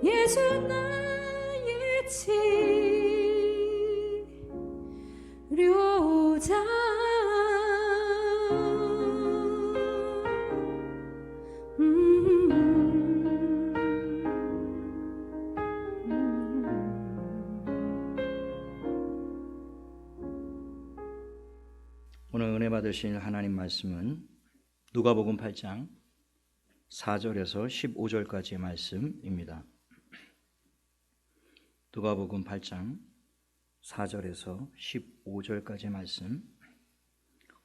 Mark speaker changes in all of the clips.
Speaker 1: 예수 나의 치료자.
Speaker 2: 오늘 은혜 받으실 하나님 말씀은 누가복음 8장 4절에서 15절까지의 말씀입니다. 누가복음 8장 4절에서 15절까지의 말씀,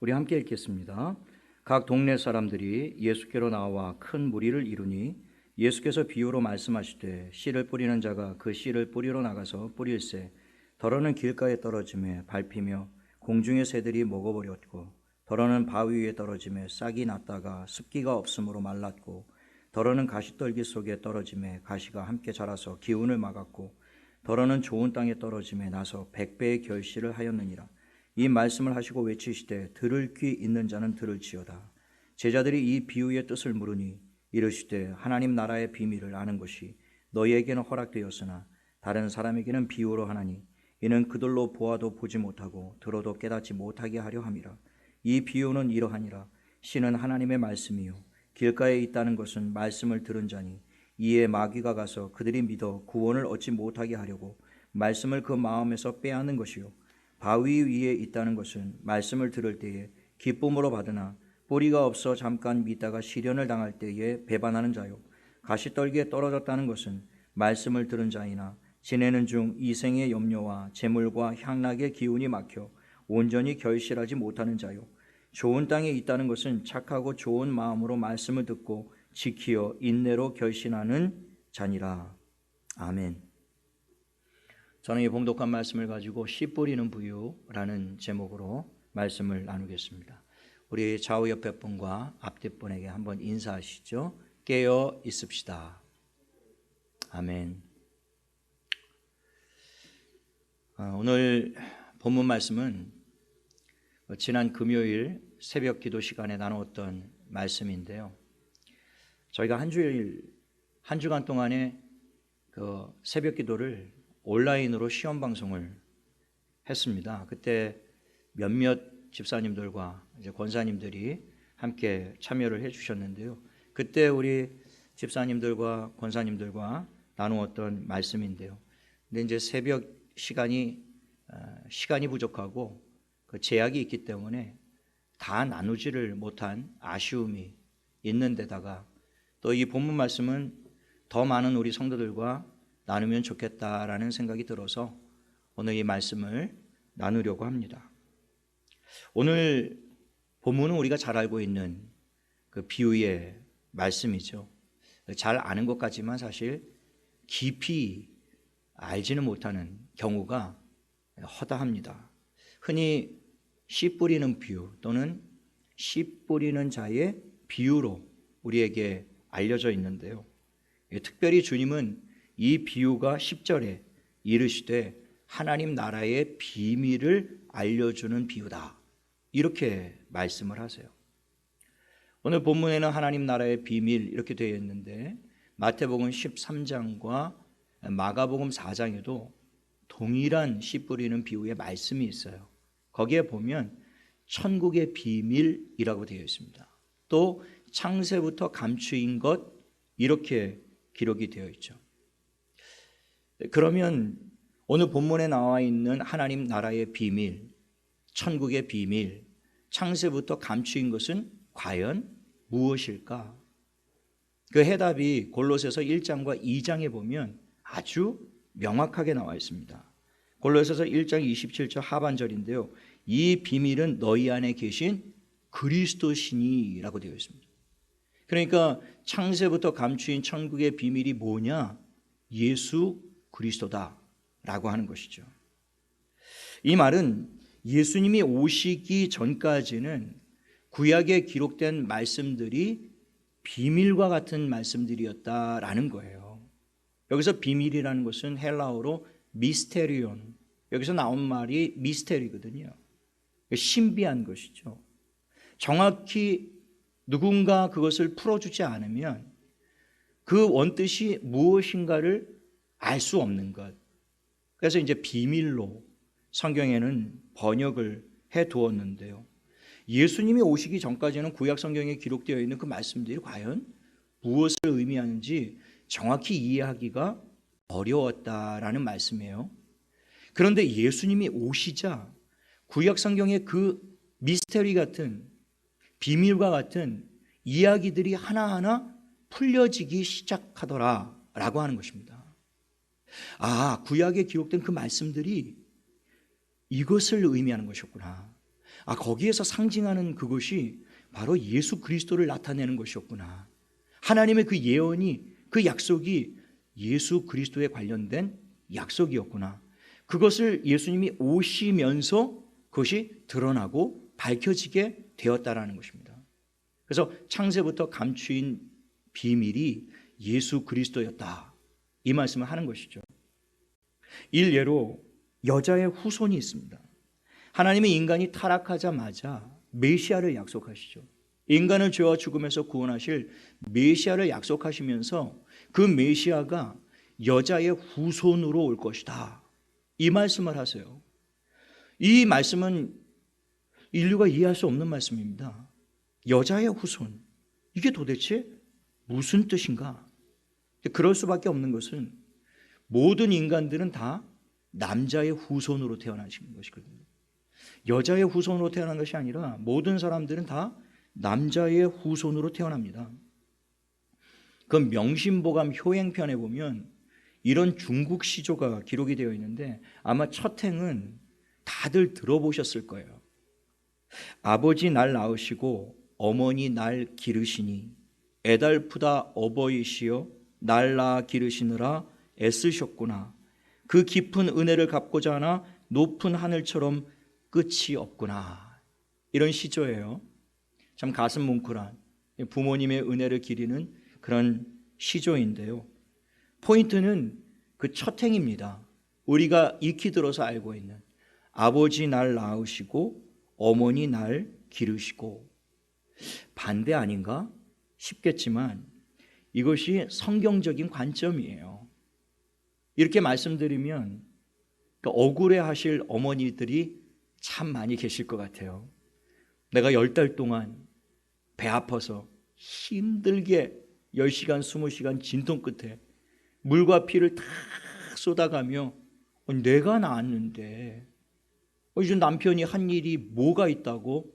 Speaker 2: 우리 함께 읽겠습니다. 각 동네 사람들이 예수께로 나와 큰 무리를 이루니 예수께서 비유로 말씀하시되 씨를 뿌리는 자가 그 씨를 뿌리러 나가서 뿌릴새 더러는 길가에 떨어짐에 밟히며 공중의 새들이 먹어버렸고, 더러는 바위 위에 떨어짐에 싹이 났다가 습기가 없으므로 말랐고, 더러는 가시떨기 속에 떨어짐에 가시가 함께 자라서 기운을 막았고, 더러는 좋은 땅에 떨어짐에 나서 100배의 결실을 하였느니라. 이 말씀을 하시고 외치시되 들을 귀 있는 자는 들을지어다. 제자들이 이 비유의 뜻을 물으니 이르시되 하나님 나라의 비밀을 아는 것이 너희에게는 허락되었으나 다른 사람에게는 비유로 하나니 이는 그들로 보아도 보지 못하고 들어도 깨닫지 못하게 하려 함이라. 이 비유는 이러하니라. 씨는 하나님의 말씀이요 길가에 있다는 것은 말씀을 들은 자니 이에 마귀가 가서 그들이 믿어 구원을 얻지 못하게 하려고 말씀을 그 마음에서 빼앗는 것이요 바위 위에 있다는 것은 말씀을 들을 때에 기쁨으로 받으나 뿌리가 없어 잠깐 믿다가 시련을 당할 때에 배반하는 자요 가시떨기에 떨어졌다는 것은 말씀을 들은 자이나 지내는 중 이생의 염려와 재물과 향락의 기운이 막혀 온전히 결실하지 못하는 자요 좋은 땅에 있다는 것은 착하고 좋은 마음으로 말씀을 듣고 지키어 인내로 결신하는 자니라. 아멘. 저는 이 봉독한 말씀을 가지고 씨 뿌리는 부유라는 제목으로 말씀을 나누겠습니다. 우리 좌우 옆에 분과 앞뒤 분에게 한번 인사하시죠. 깨어 있읍시다. 아멘. 오늘 본문 말씀은 지난 금요일 새벽 기도 시간에 나누었던 말씀인데요. 저희가 한 주간 동안에 그 새벽 기도를 온라인으로 시험 방송을 했습니다. 그때 몇몇 집사님들과 이제 권사님들이 함께 참여를 해주셨는데요. 그때 우리 집사님들과 권사님들과 나누었던 말씀인데요. 근데 이제 새벽 시간이 부족하고 그 제약이 있기 때문에 다 나누지를 못한 아쉬움이 있는 데다가 또 이 본문 말씀은 더 많은 우리 성도들과 나누면 좋겠다라는 생각이 들어서 오늘 이 말씀을 나누려고 합니다. 오늘 본문은 우리가 잘 알고 있는 그 비유의 말씀이죠. 잘 아는 것 같지만 사실 깊이 알지는 못하는 경우가 허다합니다. 흔히 씨 뿌리는 비유 또는 씨 뿌리는 자의 비유로 우리에게 알려져 있는데요. 특별히 주님은 이 비유가 10절에 이르시되 하나님 나라의 비밀을 알려주는 비유다, 이렇게 말씀을 하세요. 오늘 본문에는 하나님 나라의 비밀 이렇게 되어 있는데 마태복음 13장과 마가복음 4장에도 동일한 씨 뿌리는 비유의 말씀이 있어요. 거기에 보면 천국의 비밀이라고 되어 있습니다. 또 창세부터 감추인 것, 이렇게 기록이 되어 있죠. 그러면 오늘 본문에 나와 있는 하나님 나라의 비밀, 천국의 비밀, 창세부터 감추인 것은 과연 무엇일까? 그 해답이 골로새서 1장과 2장에 보면 아주 명확하게 나와 있습니다. 골로새서 1장 27절 하반절인데요. 이 비밀은 너희 안에 계신 그리스도시니라고 되어 있습니다. 그러니까 창세부터 감추인 천국의 비밀이 뭐냐? 예수 그리스도다라고 하는 것이죠. 이 말은 예수님이 오시기 전까지는 구약에 기록된 말씀들이 비밀과 같은 말씀들이었다라는 거예요. 여기서 비밀이라는 것은 헬라어로 미스테리온, 여기서 나온 말이 미스테리거든요. 신비한 것이죠. 정확히 누군가 그것을 풀어주지 않으면 그 원뜻이 무엇인가를 알 수 없는 것. 그래서 이제 비밀로 성경에는 번역을 해 두었는데요. 예수님이 오시기 전까지는 구약 성경에 기록되어 있는 그 말씀들이 과연 무엇을 의미하는지 정확히 이해하기가 어려웠다라는 말씀이에요. 그런데 예수님이 오시자 구약 성경의 그 미스터리 같은 비밀과 같은 이야기들이 하나하나 풀려지기 시작하더라라고 하는 것입니다. 아, 구약에 기록된 그 말씀들이 이것을 의미하는 것이었구나. 아, 거기에서 상징하는 그것이 바로 예수 그리스도를 나타내는 것이었구나. 하나님의 그 예언이, 그 약속이 예수 그리스도에 관련된 약속이었구나. 그것을 예수님이 오시면서 그것이 드러나고 밝혀지게 되었다라는 것입니다. 그래서 창세부터 감추인 비밀이 예수 그리스도였다. 이 말씀을 하는 것이죠. 일례로 여자의 후손이 있습니다. 하나님이 인간이 타락하자마자 메시아를 약속하시죠. 인간을 죄와 죽음에서 구원하실 메시아를 약속하시면서 그 메시아가 여자의 후손으로 올 것이다. 이 말씀을 하세요. 이 말씀은 인류가 이해할 수 없는 말씀입니다. 여자의 후손, 이게 도대체 무슨 뜻인가? 그럴 수밖에 없는 것은 모든 인간들은 다 남자의 후손으로 태어나신 것이거든요. 여자의 후손으로 태어난 것이 아니라 모든 사람들은 다 남자의 후손으로 태어납니다. 그 명심보감 효행편에 보면 이런 중국 시조가 기록이 되어 있는데 아마 첫 행은 다들 들어보셨을 거예요. 아버지 날 낳으시고 어머니 날 기르시니 애달프다 어버이시여 날 낳아 기르시느라 애쓰셨구나. 그 깊은 은혜를 갚고자 하나 높은 하늘처럼 끝이 없구나. 이런 시조예요. 참 가슴 뭉클한 부모님의 은혜를 기리는 그런 시조인데요. 포인트는 그 첫 행입니다. 우리가 익히 들어서 알고 있는 아버지 날 낳으시고 어머니 날 기르시고, 반대 아닌가 싶겠지만 이것이 성경적인 관점이에요. 이렇게 말씀드리면 억울해하실 어머니들이 참 많이 계실 것 같아요. 내가 10달 동안 배 아파서 힘들게 10시간 20시간 진통 끝에 물과 피를 다 쏟아가며 내가 낳았는데 이제 남편이 한 일이 뭐가 있다고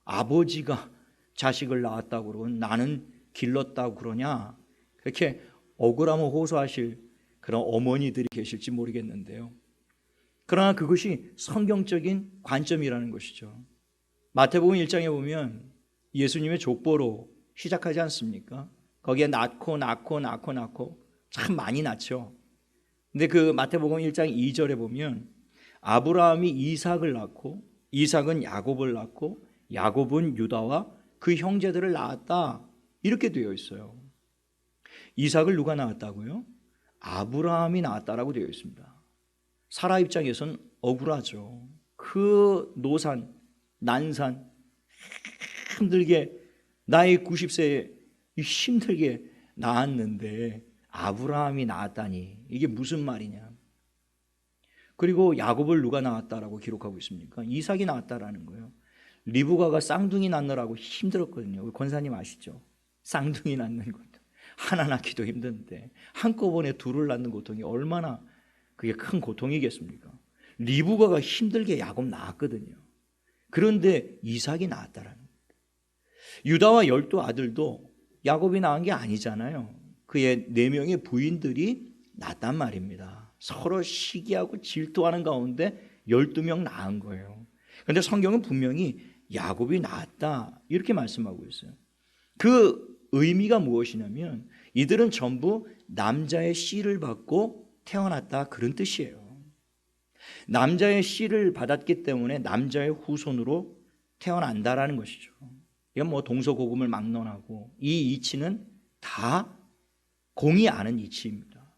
Speaker 2: 아버지가 자식을 낳았다고 그러고 나는 길렀다고 그러냐, 그렇게 억울함을 호소하실 그런 어머니들이 계실지 모르겠는데요. 그러나 그것이 성경적인 관점이라는 것이죠. 마태복음 1장에 보면 예수님의 족보로 시작하지 않습니까? 거기에 낳고 참 많이 낳죠. 근데 그 마태복음 1장 2절에 보면 아브라함이 이삭을 낳고 이삭은 야곱을 낳고 야곱은 유다와 그 형제들을 낳았다, 이렇게 되어 있어요. 이삭을 누가 낳았다고요? 아브라함이 낳았다라고 되어 있습니다. 사라 입장에서는 억울하죠. 그 노산, 난산, 힘들게 나이 90세에 힘들게 낳았는데 아브라함이 낳았다니 이게 무슨 말이냐. 그리고 야곱을 누가 낳았다라고 기록하고 있습니까? 이삭이 낳았다라는 거예요. 리브가가 쌍둥이 낳느라고 힘들었거든요. 우리 권사님 아시죠? 쌍둥이 낳는 것도 하나 낳기도 힘든데 한꺼번에 둘을 낳는 고통이 얼마나 그게 큰 고통이겠습니까? 리브가가 힘들게 야곱 낳았거든요. 그런데 이삭이 낳았다라는 거예요. 유다와 12 아들도 야곱이 낳은 게 아니잖아요. 그의 4명의 부인들이 낳았단 말입니다. 서로 시기하고 질투하는 가운데 12명 낳은 거예요. 그런데 성경은 분명히 야곱이 낳았다 이렇게 말씀하고 있어요. 그 의미가 무엇이냐면 이들은 전부 남자의 씨를 받고 태어났다, 그런 뜻이에요. 남자의 씨를 받았기 때문에 남자의 후손으로 태어난다라는 것이죠. 이건 뭐 동서고금을 막론하고 이 이치는 다 공이 아는 이치입니다.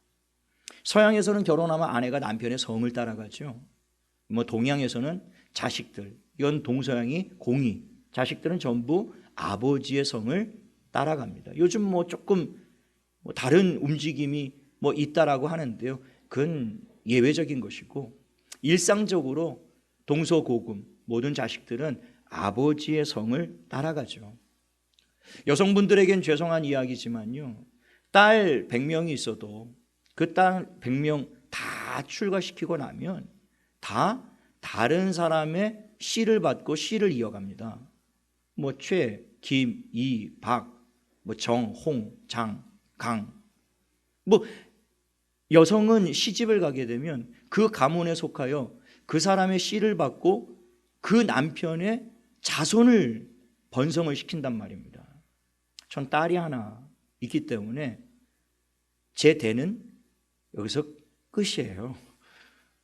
Speaker 2: 서양에서는 결혼하면 아내가 남편의 성을 따라가죠. 뭐 동양에서는 자식들, 이건 동서양이 공이, 자식들은 전부 아버지의 성을 따라갑니다. 요즘 뭐 조금 뭐 다른 움직임이 뭐 있다라고 하는데요. 그건 예외적인 것이고 일상적으로 동서고금 모든 자식들은 아버지의 성을 따라가죠. 여성분들에겐 죄송한 이야기지만요. 딸 100명이 있어도 그 딸 100명 다 출가시키고 나면 다 다른 사람의 씨를 받고 씨를 이어갑니다. 뭐 최, 김, 이, 박, 뭐 정, 홍, 장, 강. 뭐 여성은 시집을 가게 되면 그 가문에 속하여 그 사람의 씨를 받고 그 남편의 자손을 번성을 시킨단 말입니다. 전 딸이 하나 있기 때문에 제 대는 여기서 끝이에요.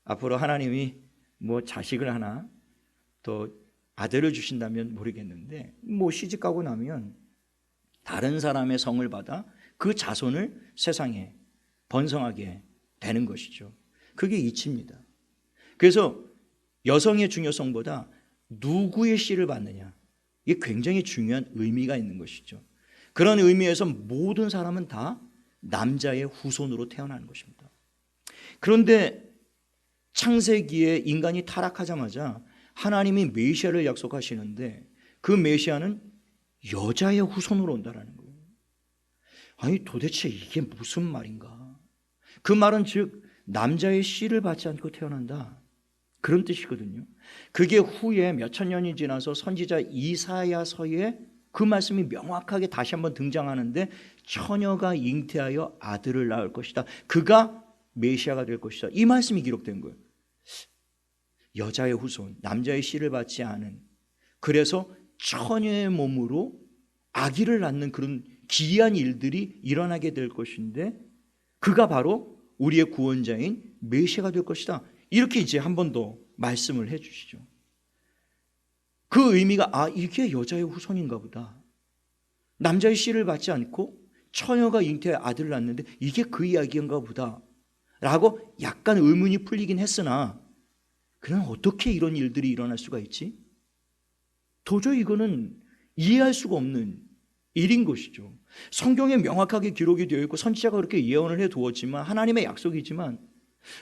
Speaker 2: 앞으로 하나님이 뭐 자식을 하나 더 아들을 주신다면 모르겠는데 뭐 시집 가고 나면 다른 사람의 성을 받아 그 자손을 세상에 번성하게 되는 것이죠. 그게 이치입니다. 그래서 여성의 중요성보다 누구의 씨를 받느냐, 이게 굉장히 중요한 의미가 있는 것이죠. 그런 의미에서 모든 사람은 다 남자의 후손으로 태어나는 것입니다. 그런데 창세기에 인간이 타락하자마자 하나님이 메시아를 약속하시는데 그 메시아는 여자의 후손으로 온다라는 거예요. 아니 도대체 이게 무슨 말인가? 그 말은 즉 남자의 씨를 받지 않고 태어난다, 그런 뜻이거든요. 그게 후에 몇천 년이 지나서 선지자 이사야서에 그 말씀이 명확하게 다시 한번 등장하는데 처녀가 잉태하여 아들을 낳을 것이다, 그가 메시아가 될 것이다, 이 말씀이 기록된 거예요. 여자의 후손, 남자의 씨를 받지 않은, 그래서 처녀의 몸으로 아기를 낳는 그런 기이한 일들이 일어나게 될 것인데 그가 바로 우리의 구원자인 메시아가 될 것이다, 이렇게 이제 한 번 더 말씀을 해 주시죠. 그 의미가 이게 여자의 후손인가 보다, 남자의 씨를 받지 않고 처녀가 잉태해 아들을 낳는데 이게 그 이야기인가 보다 라고 약간 의문이 풀리긴 했으나 그냥 어떻게 이런 일들이 일어날 수가 있지? 도저히 이거는 이해할 수가 없는 일인 것이죠. 성경에 명확하게 기록이 되어 있고 선지자가 그렇게 예언을 해 두었지만 하나님의 약속이지만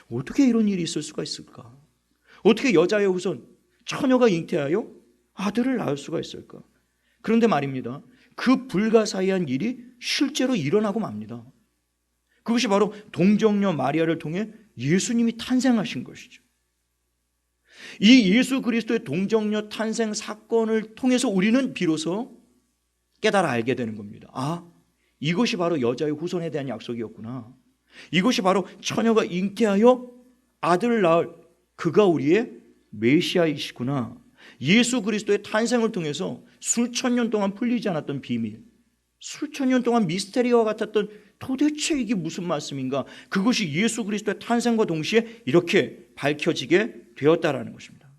Speaker 2: 어떻게 이런 일이 있을 수가 있을까? 어떻게 여자의 후손, 처녀가 잉태하여 아들을 낳을 수가 있을까? 그런데 말입니다, 그 불가사의한 일이 실제로 일어나고 맙니다. 그것이 바로 동정녀 마리아를 통해 예수님이 탄생하신 것이죠. 이 예수 그리스도의 동정녀 탄생 사건을 통해서 우리는 비로소 깨달아 알게 되는 겁니다. 이것이 바로 여자의 후손에 대한 약속이었구나. 이것이 바로 처녀가 잉태하여 아들을 낳을 그가 우리의 메시아이시구나. 예수 그리스도의 탄생을 통해서 수천 년 동안 풀리지 않았던 비밀, 수천 년 동안 미스테리와 같았던 도대체 이게 무슨 말씀인가, 그것이 예수 그리스도의 탄생과 동시에 이렇게 밝혀지게 되었다라는 것입니다.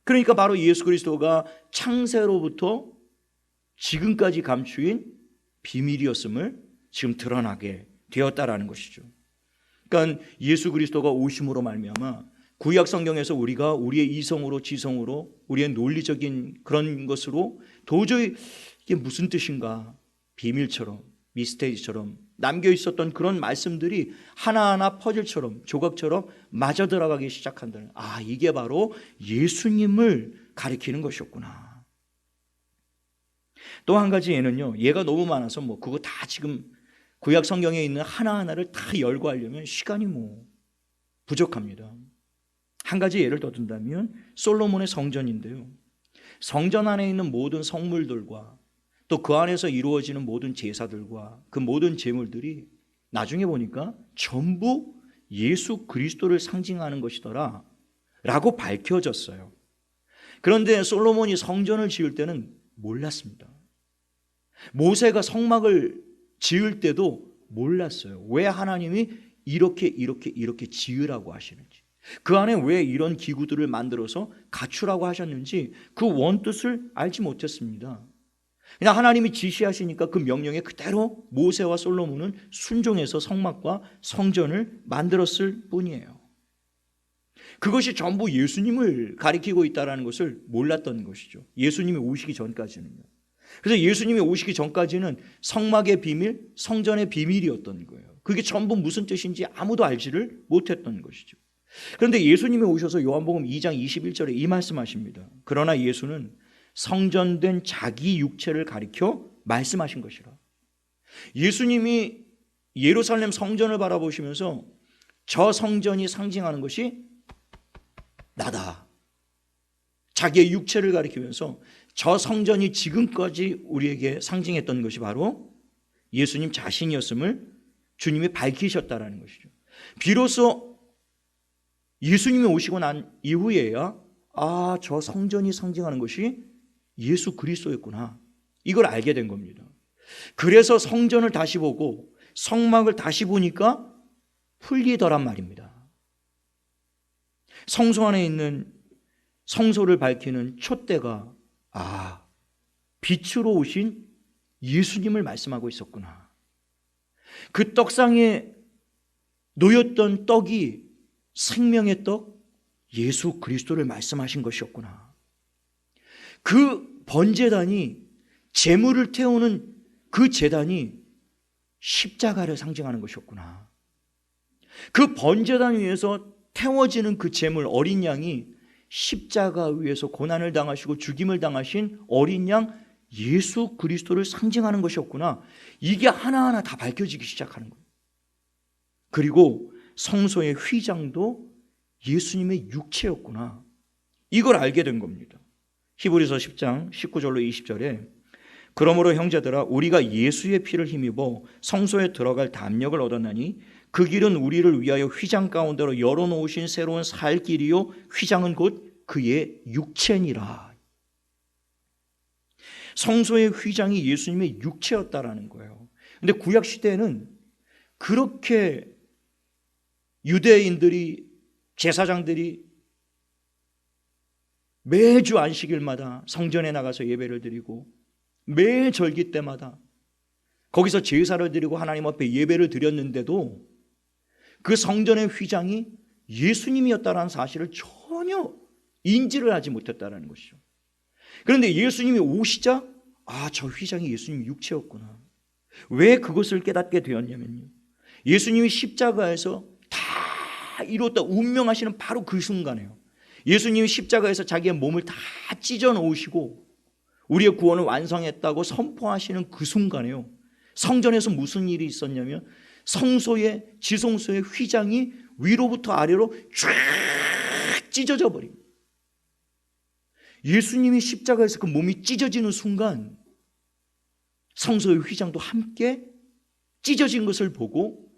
Speaker 2: 그러니까 바로 예수 그리스도가 창세로부터 지금까지 감추인 비밀이었음을 지금 드러나게 되었다라는 것이죠. 그러니까 예수 그리스도가 오심으로 말미암아 구약 성경에서 우리가 우리의 이성으로 지성으로 우리의 논리적인 그런 것으로 도저히 이게 무슨 뜻인가, 비밀처럼 미스테리처럼 남겨 있었던 그런 말씀들이 하나하나 퍼즐처럼 조각처럼 맞아 들어가기 시작한다는, 이게 바로 예수님을 가리키는 것이었구나. 또 한 가지 예는요, 얘가 너무 많아서 그거 다 지금 구약 성경에 있는 하나하나를 다 열거하려면 시간이 부족합니다. 한 가지 예를 더 든다면 솔로몬의 성전인데요, 성전 안에 있는 모든 성물들과 또 그 안에서 이루어지는 모든 제사들과 그 모든 제물들이 나중에 보니까 전부 예수 그리스도를 상징하는 것이더라 라고 밝혀졌어요. 그런데 솔로몬이 성전을 지을 때는 몰랐습니다. 모세가 성막을 지을 때도 몰랐어요. 왜 하나님이 이렇게 지으라고 하시는지, 그 안에 왜 이런 기구들을 만들어서 갖추라고 하셨는지 그 원뜻을 알지 못했습니다. 그냥 하나님이 지시하시니까 그 명령에 그대로 모세와 솔로몬은 순종해서 성막과 성전을 만들었을 뿐이에요. 그것이 전부 예수님을 가리키고 있다는 것을 몰랐던 것이죠. 예수님이 오시기 전까지는요. 그래서 예수님이 오시기 전까지는 성막의 비밀, 성전의 비밀이었던 거예요. 그게 전부 무슨 뜻인지 아무도 알지를 못했던 것이죠. 그런데 예수님이 오셔서 요한복음 2장 21절에 이 말씀하십니다. 그러나 예수는 성전된 자기 육체를 가리켜 말씀하신 것이라. 예수님이 예루살렘 성전을 바라보시면서 저 성전이 상징하는 것이 나다. 자기의 육체를 가리키면서 저 성전이 지금까지 우리에게 상징했던 것이 바로 예수님 자신이었음을 주님이 밝히셨다라는 것이죠. 비로소 예수님이 오시고 난 이후에야 저 성전이 상징하는 것이 예수 그리스도였구나, 이걸 알게 된 겁니다. 그래서 성전을 다시 보고 성막을 다시 보니까 풀리더란 말입니다. 성소 안에 있는 성소를 밝히는 촛대가 빛으로 오신 예수님을 말씀하고 있었구나. 그 떡상에 놓였던 떡이 생명의 떡 예수 그리스도를 말씀하신 것이었구나. 그 번제단이, 제물을 태우는 그 제단이 십자가를 상징하는 것이었구나. 그 번제단 위에서 태워지는 그 제물, 어린 양이 십자가 위에서 고난을 당하시고 죽임을 당하신 어린 양 예수 그리스도를 상징하는 것이었구나. 이게 하나하나 다 밝혀지기 시작하는 거예요. 그리고 성소의 휘장도 예수님의 육체였구나, 이걸 알게 된 겁니다. 히브리서 10장 19절로 20절에 그러므로 형제들아 우리가 예수의 피를 힘입어 성소에 들어갈 담력을 얻었나니 그 길은 우리를 위하여 휘장 가운데로 열어놓으신 새로운 살 길이요 휘장은 곧 그의 육체니라. 성소의 휘장이 예수님의 육체였다라는 거예요. 근데 구약 시대에는 그렇게 유대인들이, 제사장들이 매주 안식일마다 성전에 나가서 예배를 드리고 매 절기 때마다 거기서 제사를 드리고 하나님 앞에 예배를 드렸는데도 그 성전의 휘장이 예수님이었다는 사실을 전혀 인지를 하지 못했다는 것이죠. 그런데 예수님이 오시자 저 휘장이 예수님 육체였구나. 왜 그것을 깨닫게 되었냐면요, 예수님이 십자가에서 다 이뤘다 운명하시는 바로 그 순간에요. 예수님이 십자가에서 자기의 몸을 다 찢어 놓으시고 우리의 구원을 완성했다고 선포하시는 그 순간에요, 성전에서 무슨 일이 있었냐면 성소의, 지성소의 휘장이 위로부터 아래로 쫙 찢어져 버립니다. 예수님이 십자가에서 그 몸이 찢어지는 순간 성소의 휘장도 함께 찢어진 것을 보고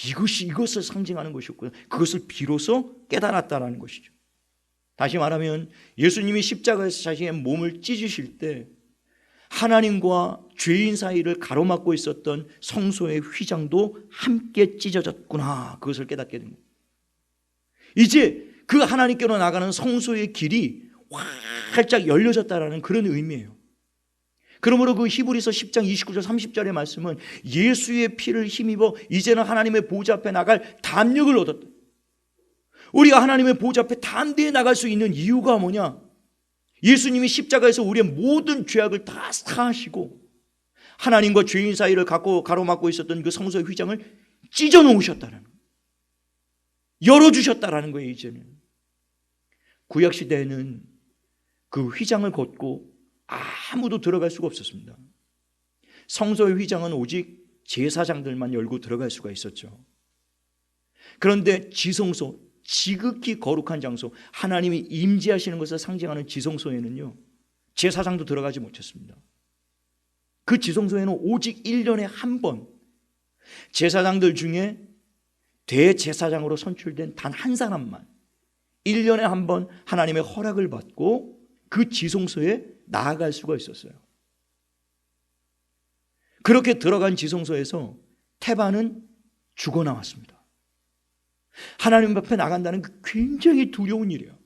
Speaker 2: 이것이 이것을 상징하는 것이었구나, 그것을 비로소 깨달았다라는 것이죠. 다시 말하면 예수님이 십자가에서 자신의 몸을 찢으실 때 하나님과 죄인 사이를 가로막고 있었던 성소의 휘장도 함께 찢어졌구나, 그것을 깨닫게 됩니다. 이제 그 하나님께로 나가는 성소의 길이 활짝 열려졌다라는 그런 의미예요. 그러므로 그 히브리서 10장 29절 30절의 말씀은 예수의 피를 힘입어 이제는 하나님의 보좌 앞에 나갈 담력을 얻었다. 우리가 하나님의 보좌 앞에 담대히 나갈 수 있는 이유가 뭐냐? 예수님이 십자가에서 우리의 모든 죄악을 다 사하시고 하나님과 죄인 사이를 가로막고 있었던 그 성소의 휘장을 찢어 놓으셨다는 거예요. 열어주셨다라는 거예요. 이제는 구약시대에는 그 휘장을 걷고 아무도 들어갈 수가 없었습니다. 성소의 휘장은 오직 제사장들만 열고 들어갈 수가 있었죠. 그런데 지성소, 지극히 거룩한 장소, 하나님이 임재하시는 것을 상징하는 지성소에는요, 제사장도 들어가지 못했습니다. 그 지성소에는 오직 1년에 한 번 제사장들 중에 대제사장으로 선출된 단 한 사람만 1년에 한 번 하나님의 허락을 받고 그 지성소에 나아갈 수가 있었어요. 그렇게 들어간 지성소에서 테바는 죽어 나왔습니다. 하나님 앞에 나간다는 그 굉장히 두려운 일이에요.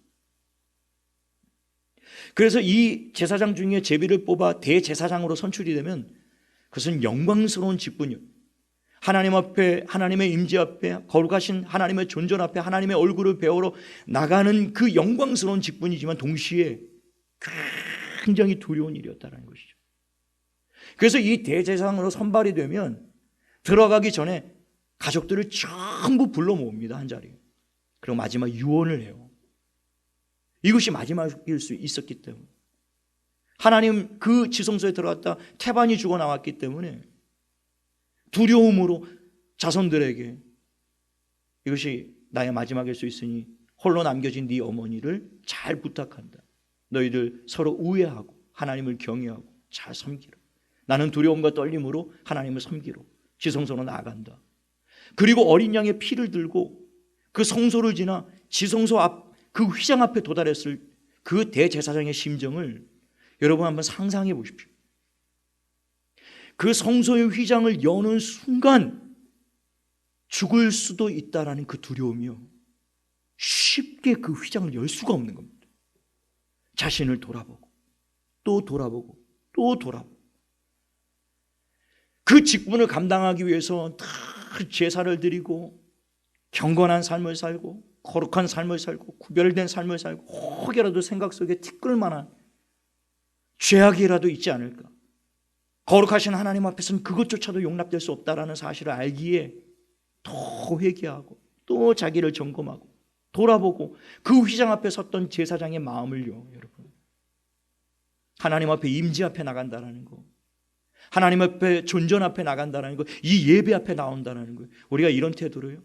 Speaker 2: 그래서 이 제사장 중에 제비를 뽑아 대제사장으로 선출이 되면 그것은 영광스러운 직분이에요. 하나님 앞에, 하나님의 임재 앞에, 거룩하신 하나님의 존전 앞에 하나님의 얼굴을 배우러 나가는 그 영광스러운 직분이지만 동시에 굉장히 두려운 일이었다는 것이죠. 그래서 이 대제사장으로 선발이 되면 들어가기 전에 가족들을 전부 불러 모읍니다. 한 자리에. 그리고 마지막 유언을 해요. 이것이 마지막일 수 있었기 때문에. 하나님 그 지성소에 들어갔다 태반이 죽어 나왔기 때문에 두려움으로 자손들에게 이것이 나의 마지막일 수 있으니 홀로 남겨진 네 어머니를 잘 부탁한다. 너희들 서로 우애하고 하나님을 경외하고 잘 섬기라. 나는 두려움과 떨림으로 하나님을 섬기러 지성소로 나아간다. 그리고 어린 양의 피를 들고 그 성소를 지나 지성소 앞 그 휘장 앞에 도달했을 그 대제사장의 심정을 여러분 한번 상상해 보십시오. 그 성소의 휘장을 여는 순간 죽을 수도 있다라는 그 두려움이요, 쉽게 그 휘장을 열 수가 없는 겁니다. 자신을 돌아보고 또 돌아보고 또 돌아보고 그 직분을 감당하기 위해서 다 제사를 드리고 경건한 삶을 살고 거룩한 삶을 살고 구별된 삶을 살고 혹여라도 생각 속에 티끌 만한 죄악이라도 있지 않을까, 거룩하신 하나님 앞에서는 그것조차도 용납될 수 없다라는 사실을 알기에 더 회개하고 또 자기를 점검하고 돌아보고 그 휘장 앞에 섰던 제사장의 마음을요, 여러분, 하나님 앞에 임재 앞에 나간다라는 거, 하나님 앞에 존전 앞에 나간다는 거, 이 예배 앞에 나온다는 거예요. 우리가 이런 태도로요,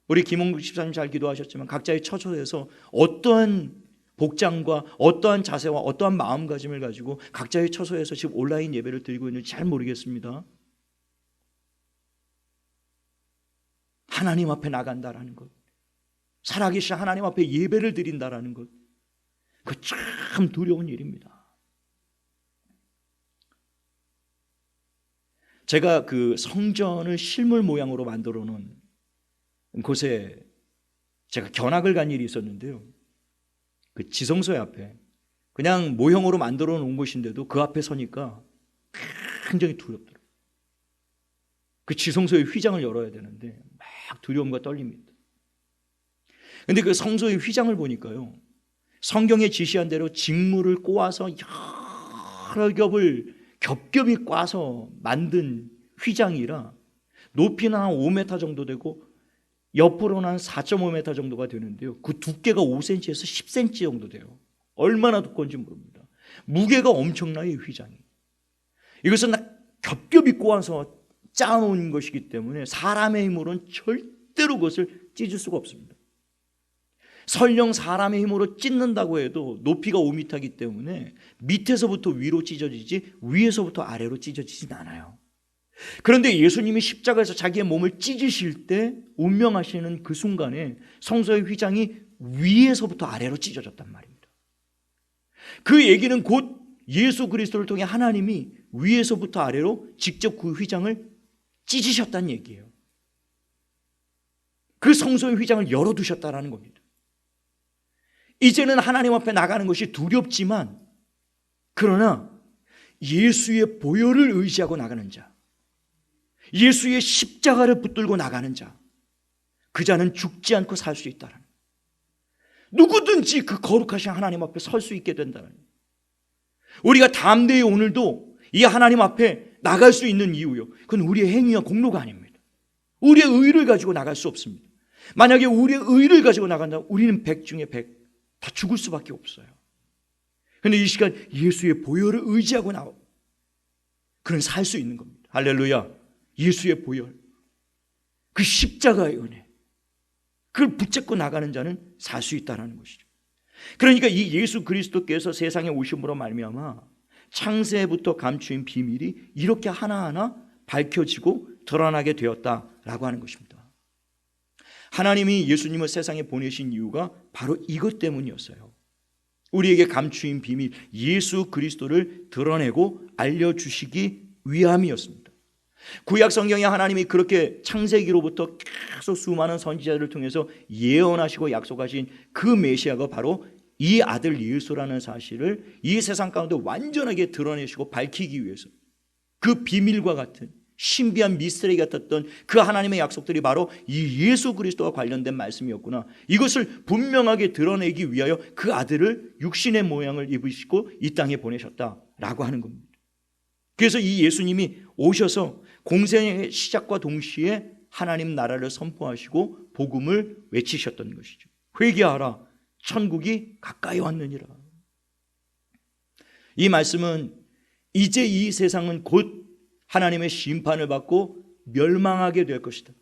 Speaker 2: 우리 김홍국 집사님 잘 기도하셨지만 각자의 처소에서 어떠한 복장과 어떠한 자세와 어떠한 마음가짐을 가지고 각자의 처소에서 지금 온라인 예배를 드리고 있는지 잘 모르겠습니다. 하나님 앞에 나간다라는 것, 살아계신 하나님 앞에 예배를 드린다라는 것, 그 참 두려운 일입니다. 제가 그 성전을 실물 모양으로 만들어 놓은 곳에 제가 견학을 간 일이 있었는데요, 그 지성소의 앞에 그냥 모형으로 만들어 놓은 곳인데도 그 앞에 서니까 굉장히 두렵더라고요. 그 지성소의 휘장을 열어야 되는데 막 두려움과 떨림입니다. 그런데 그 성소의 휘장을 보니까요, 성경에 지시한 대로 직물을 꼬아서 여러 겹을 겹겹이 꽈서 만든 휘장이라 높이는 한 5m 정도 되고 옆으로는 한 4.5m 정도가 되는데요, 그 두께가 5cm에서 10cm 정도 돼요. 얼마나 두꺼운지 모릅니다. 무게가 엄청나요, 이 휘장이. 이것은 겹겹이 꼬아서 짜놓은 것이기 때문에 사람의 힘으로는 절대로 그것을 찢을 수가 없습니다. 설령 사람의 힘으로 찢는다고 해도 높이가 5m이기 때문에 밑에서부터 위로 찢어지지 위에서부터 아래로 찢어지진 않아요. 그런데 예수님이 십자가에서 자기의 몸을 찢으실 때 운명하시는 그 순간에 성소의 휘장이 위에서부터 아래로 찢어졌단 말입니다. 그 얘기는 곧 예수 그리스도를 통해 하나님이 위에서부터 아래로 직접 그 휘장을 찢으셨다는 얘기예요. 그 성소의 휘장을 열어두셨다라는 겁니다. 이제는 하나님 앞에 나가는 것이 두렵지만, 그러나 예수의 보혈을 의지하고 나가는 자, 예수의 십자가를 붙들고 나가는 자, 그 자는 죽지 않고 살 수 있다는, 누구든지 그 거룩하신 하나님 앞에 설 수 있게 된다는, 우리가 담대히 오늘도 이 하나님 앞에 나갈 수 있는 이유요, 그건 우리의 행위와 공로가 아닙니다. 우리의 의를 가지고 나갈 수 없습니다. 만약에 우리의 의를 가지고 나간다면 우리는 100 중에 100 다 죽을 수밖에 없어요. 그런데 이 시간 예수의 보혈을 의지하고 나오고 그는 살 수 있는 겁니다. 할렐루야. 예수의 보혈, 그 십자가의 은혜, 그걸 붙잡고 나가는 자는 살 수 있다는 것이죠. 그러니까 이 예수 그리스도께서 세상에 오심으로 말미암아 창세부터 감추인 비밀이 이렇게 하나하나 밝혀지고 드러나게 되었다라고 하는 것입니다. 하나님이 예수님을 세상에 보내신 이유가 바로 이것 때문이었어요. 우리에게 감추인 비밀 예수 그리스도를 드러내고 알려주시기 위함이었습니다. 구약 성경에 하나님이 그렇게 창세기로부터 계속 수많은 선지자들을 통해서 예언하시고 약속하신 그 메시아가 바로 이 아들 예수라는 사실을 이 세상 가운데 완전하게 드러내시고 밝히기 위해서, 그 비밀과 같은 신비한 미스터리 같았던 그 하나님의 약속들이 바로 이 예수 그리스도와 관련된 말씀이었구나, 이것을 분명하게 드러내기 위하여 그 아들을 육신의 모양을 입으시고 이 땅에 보내셨다라고 하는 겁니다. 그래서 이 예수님이 오셔서 공생의 시작과 동시에 하나님 나라를 선포하시고 복음을 외치셨던 것이죠. 회개하라, 천국이 가까이 왔느니라. 이 말씀은 이제 이 세상은 곧 하나님의 심판을 받고 멸망하게 될 것이다.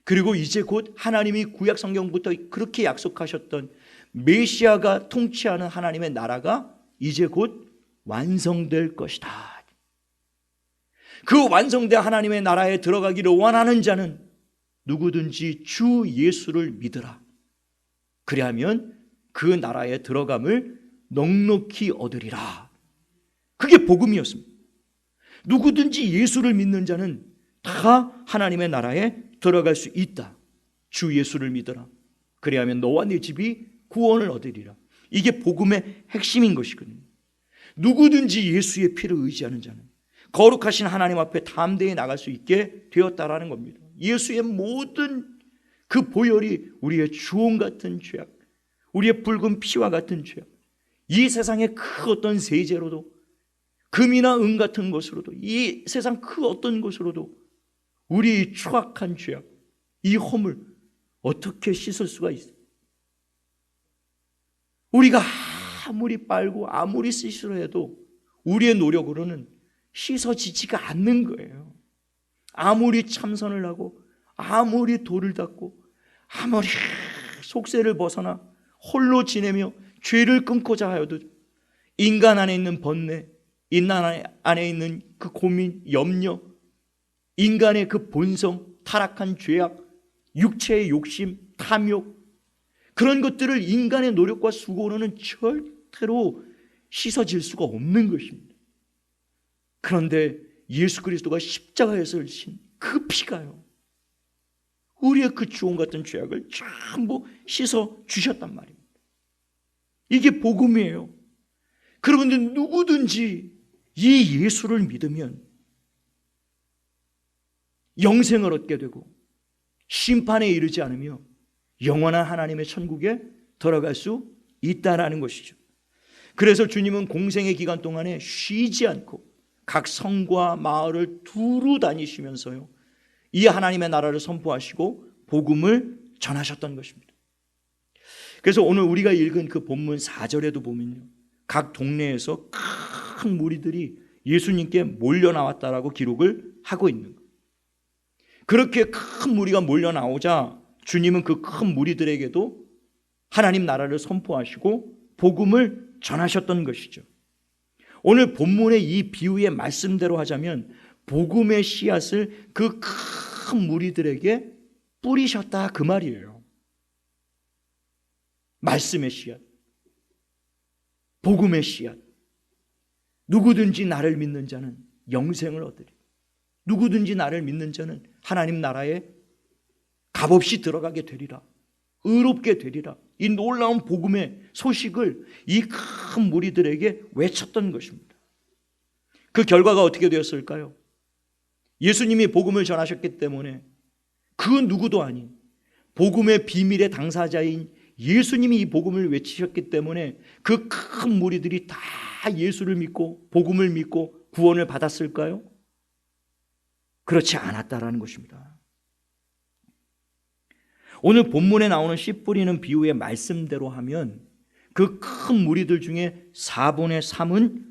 Speaker 2: 그리고 이제 곧 하나님이 구약 성경부터 그렇게 약속하셨던 메시아가 통치하는 하나님의 나라가 이제 곧 완성될 것이다. 그 완성된 하나님의 나라에 들어가기를 원하는 자는 누구든지 주 예수를 믿으라. 그리하면 그 나라에 들어감을 넉넉히 얻으리라. 그게 복음이었습니다. 누구든지 예수를 믿는 자는 다 하나님의 나라에 들어갈 수 있다. 주 예수를 믿어라. 그리하면 너와 네 집이 구원을 얻으리라. 이게 복음의 핵심인 것이거든요. 누구든지 예수의 피를 의지하는 자는 거룩하신 하나님 앞에 담대히 나갈 수 있게 되었다라는 겁니다. 예수의 모든 그 보혈이 우리의 주홍 같은 죄악, 우리의 붉은 피와 같은 죄악, 이 세상의 그 어떤 세제로도, 금이나 은 같은 것으로도, 이 세상 그 어떤 것으로도 우리 추악한 죄악, 이 허물 어떻게 씻을 수가 있어요? 우리가 아무리 빨고 아무리 씻으려 해도 우리의 노력으로는 씻어지지가 않는 거예요. 아무리 참선을 하고 아무리 돌을 닦고 아무리 속세를 벗어나 홀로 지내며 죄를 끊고자 하여도 인간 안에 있는 번뇌, 인간 안에 있는 그 고민, 염려, 인간의 그 본성, 타락한 죄악, 육체의 욕심, 탐욕, 그런 것들을 인간의 노력과 수고로는 절대로 씻어질 수가 없는 것입니다. 그런데 예수 그리스도가 십자가에서 흘리신 그 피가요, 우리의 그 주홍 같은 죄악을 전부 씻어 주셨단 말입니다. 이게 복음이에요. 그런데 누구든지 이 예수를 믿으면 영생을 얻게 되고 심판에 이르지 않으며 영원한 하나님의 천국에 들어갈 수 있다라는 것이죠. 그래서 주님은 공생의 기간 동안에 쉬지 않고 각 성과 마을을 두루 다니시면서요, 이 하나님의 나라를 선포하시고 복음을 전하셨던 것입니다. 그래서 오늘 우리가 읽은 그 본문 4절에도 보면요, 각 동네에서 큰 무리들이 예수님께 몰려 나왔다라고 기록을 하고 있는 거예요. 그렇게 큰 무리가 몰려 나오자 주님은 그 큰 무리들에게도 하나님 나라를 선포하시고 복음을 전하셨던 것이죠. 오늘 본문의 이 비유의 말씀대로 하자면 복음의 씨앗을 그 큰 무리들에게 뿌리셨다, 그 말이에요. 말씀의 씨앗, 복음의 씨앗. 누구든지 나를 믿는 자는 영생을 얻으리. 누구든지 나를 믿는 자는 하나님 나라에 값없이 들어가게 되리라, 의롭게 되리라. 이 놀라운 복음의 소식을 이 큰 무리들에게 외쳤던 것입니다. 그 결과가 어떻게 되었을까요? 예수님이 복음을 전하셨기 때문에 그 누구도 아닌 복음의 비밀의 당사자인 예수님이 이 복음을 외치셨기 때문에 그 큰 무리들이 다 예수를 믿고 복음을 믿고 구원을 받았을까요? 그렇지 않았다라는 것입니다. 오늘 본문에 나오는 씨 뿌리는 비유의 말씀대로 하면 그 큰 무리들 중에 4분의 3은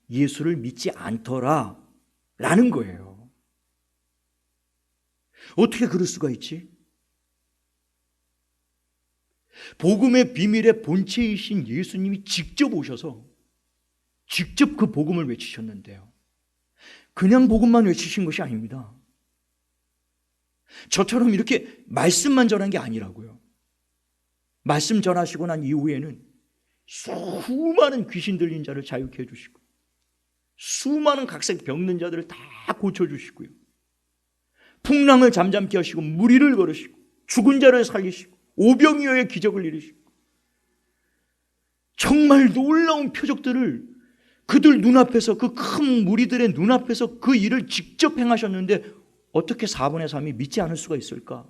Speaker 2: 예수를 믿지 않더라 라는 거예요. 어떻게 그럴 수가 있지? 복음의 비밀의 본체이신 예수님이 직접 오셔서 직접 그 복음을 외치셨는데요, 그냥 복음만 외치신 것이 아닙니다. 저처럼 이렇게 말씀만 전한 게 아니라고요. 말씀 전하시고 난 이후에는 수많은 귀신 들린 자를 자유케 해주시고 수많은 각색 병든 자들을 다 고쳐주시고요, 풍랑을 잠잠케 하시고 무리를 걸으시고 죽은 자를 살리시고 오병이어의 기적을 이루시고 정말 놀라운 표적들을 그들 눈앞에서, 그 큰 무리들의 눈앞에서 그 일을 직접 행하셨는데 어떻게 4분의 3이 믿지 않을 수가 있을까?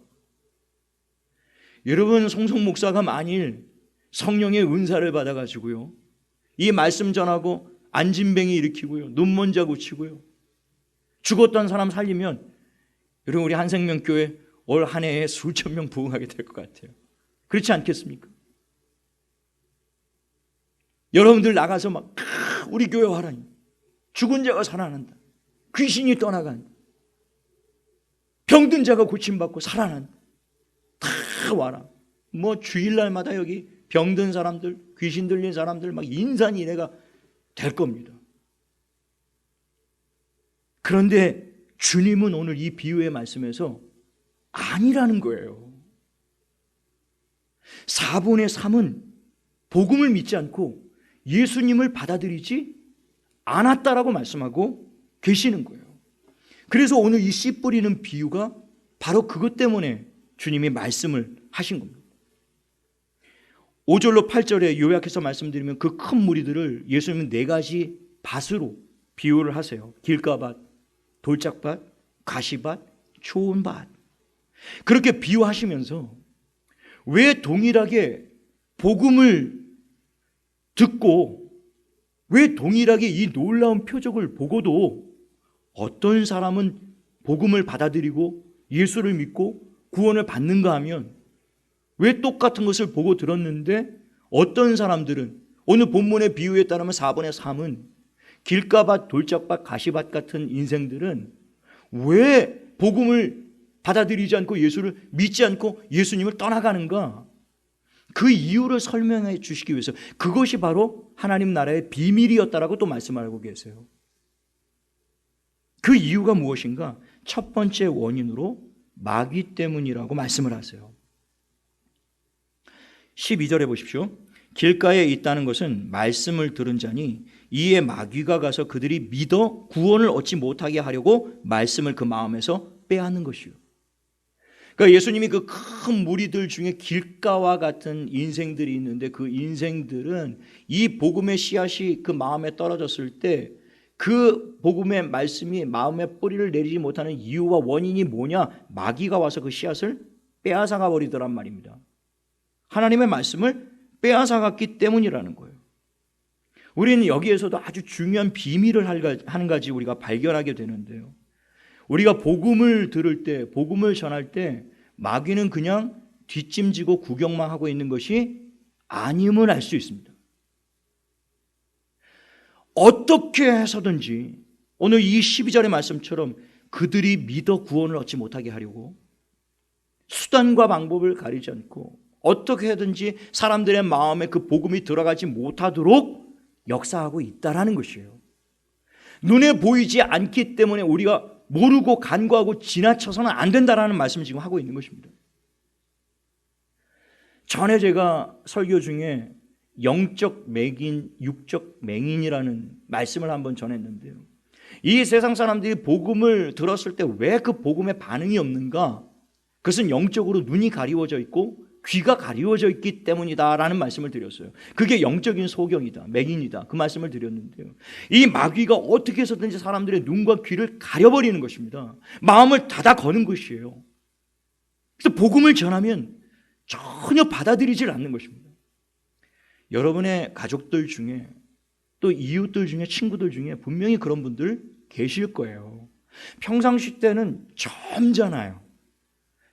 Speaker 2: 여러분, 송송 목사가 만일 성령의 은사를 받아가지고요, 이 말씀 전하고 안진뱅이 일으키고요, 눈먼자 고치고요, 죽었던 사람 살리면 여러분 우리 한생명교회 올 한 해에 수천 명 부흥하게 될 것 같아요. 그렇지 않겠습니까? 여러분들 나가서 막 우리 교회 와라, 죽은 자가 살아난다, 귀신이 떠나간다, 병든 자가 고침받고 살아난다, 다 와라. 뭐 주일날마다 여기 병든 사람들, 귀신 들린 사람들 막 인산인해가 될 겁니다. 그런데 주님은 오늘 이 비유의 말씀에서 아니라는 거예요. 4분의 3은 복음을 믿지 않고 예수님을 받아들이지 않았다라고 말씀하고 계시는 거예요. 그래서 오늘 이 씨 뿌리는 비유가 바로 그것 때문에 주님이 말씀을 하신 겁니다. 5절로 8절에 요약해서 말씀드리면 그 큰 무리들을 예수님은 4가지 밭으로 비유를 하세요. 길가밭, 돌짝밭, 가시밭, 좋은 밭. 그렇게 비유하시면서 왜 동일하게 복음을 듣고 왜 동일하게 이 놀라운 표적을 보고도 어떤 사람은 복음을 받아들이고 예수를 믿고 구원을 받는가 하면 왜 똑같은 것을 보고 들었는데 어떤 사람들은 오늘 본문의 비유에 따르면 4분의 3은 길가밭, 돌짝밭, 가시밭 같은 인생들은 왜 복음을 받아들이지 않고 예수를 믿지 않고 예수님을 떠나가는가? 그 이유를 설명해 주시기 위해서 그것이 바로 하나님 나라의 비밀이었다라고 또 말씀하고 계세요. 그 이유가 무엇인가? 첫 번째 원인으로 마귀 때문이라고 말씀을 하세요. 12절에 보십시오. 길가에 있다는 것은 말씀을 들은 자니 이에 마귀가 가서 그들이 믿어 구원을 얻지 못하게 하려고 말씀을 그 마음에서 빼앗는 것이요. 그러니까 예수님이 그 큰 무리들 중에 길가와 같은 인생들이 있는데 그 인생들은 이 복음의 씨앗이 그 마음에 떨어졌을 때 그 복음의 말씀이 마음에 뿌리를 내리지 못하는 이유와 원인이 뭐냐? 마귀가 와서 그 씨앗을 빼앗아가 버리더란 말입니다. 하나님의 말씀을 빼앗아갔기 때문이라는 거예요. 우리는 여기에서도 아주 중요한 비밀을 한 가지 우리가 발견하게 되는데요. 우리가 복음을 들을 때, 복음을 전할 때 마귀는 그냥 뒷짐지고 구경만 하고 있는 것이 아님을 알 수 있습니다. 어떻게 해서든지 오늘 이 12절의 말씀처럼 그들이 믿어 구원을 얻지 못하게 하려고 수단과 방법을 가리지 않고 어떻게 하든지 사람들의 마음에 그 복음이 들어가지 못하도록 역사하고 있다라는 것이에요. 눈에 보이지 않기 때문에 우리가 모르고 간과하고 지나쳐서는 안 된다라는 말씀을 지금 하고 있는 것입니다. 전에 제가 설교 중에 영적 맹인, 육적 맹인이라는 말씀을 한번 전했는데요. 이 세상 사람들이 복음을 들었을 때 왜 그 복음에 반응이 없는가? 그것은 영적으로 눈이 가리워져 있고 귀가 가리워져 있기 때문이다라는 말씀을 드렸어요. 그게 영적인 소경이다, 맹인이다, 그 말씀을 드렸는데요. 이 마귀가 어떻게 해서든지 사람들의 눈과 귀를 가려버리는 것입니다. 마음을 닫아 거는 것이에요. 그래서 복음을 전하면 전혀 받아들이질 않는 것입니다. 여러분의 가족들 중에 또 이웃들 중에 친구들 중에 분명히 그런 분들 계실 거예요. 평상시 때는 점잖아요.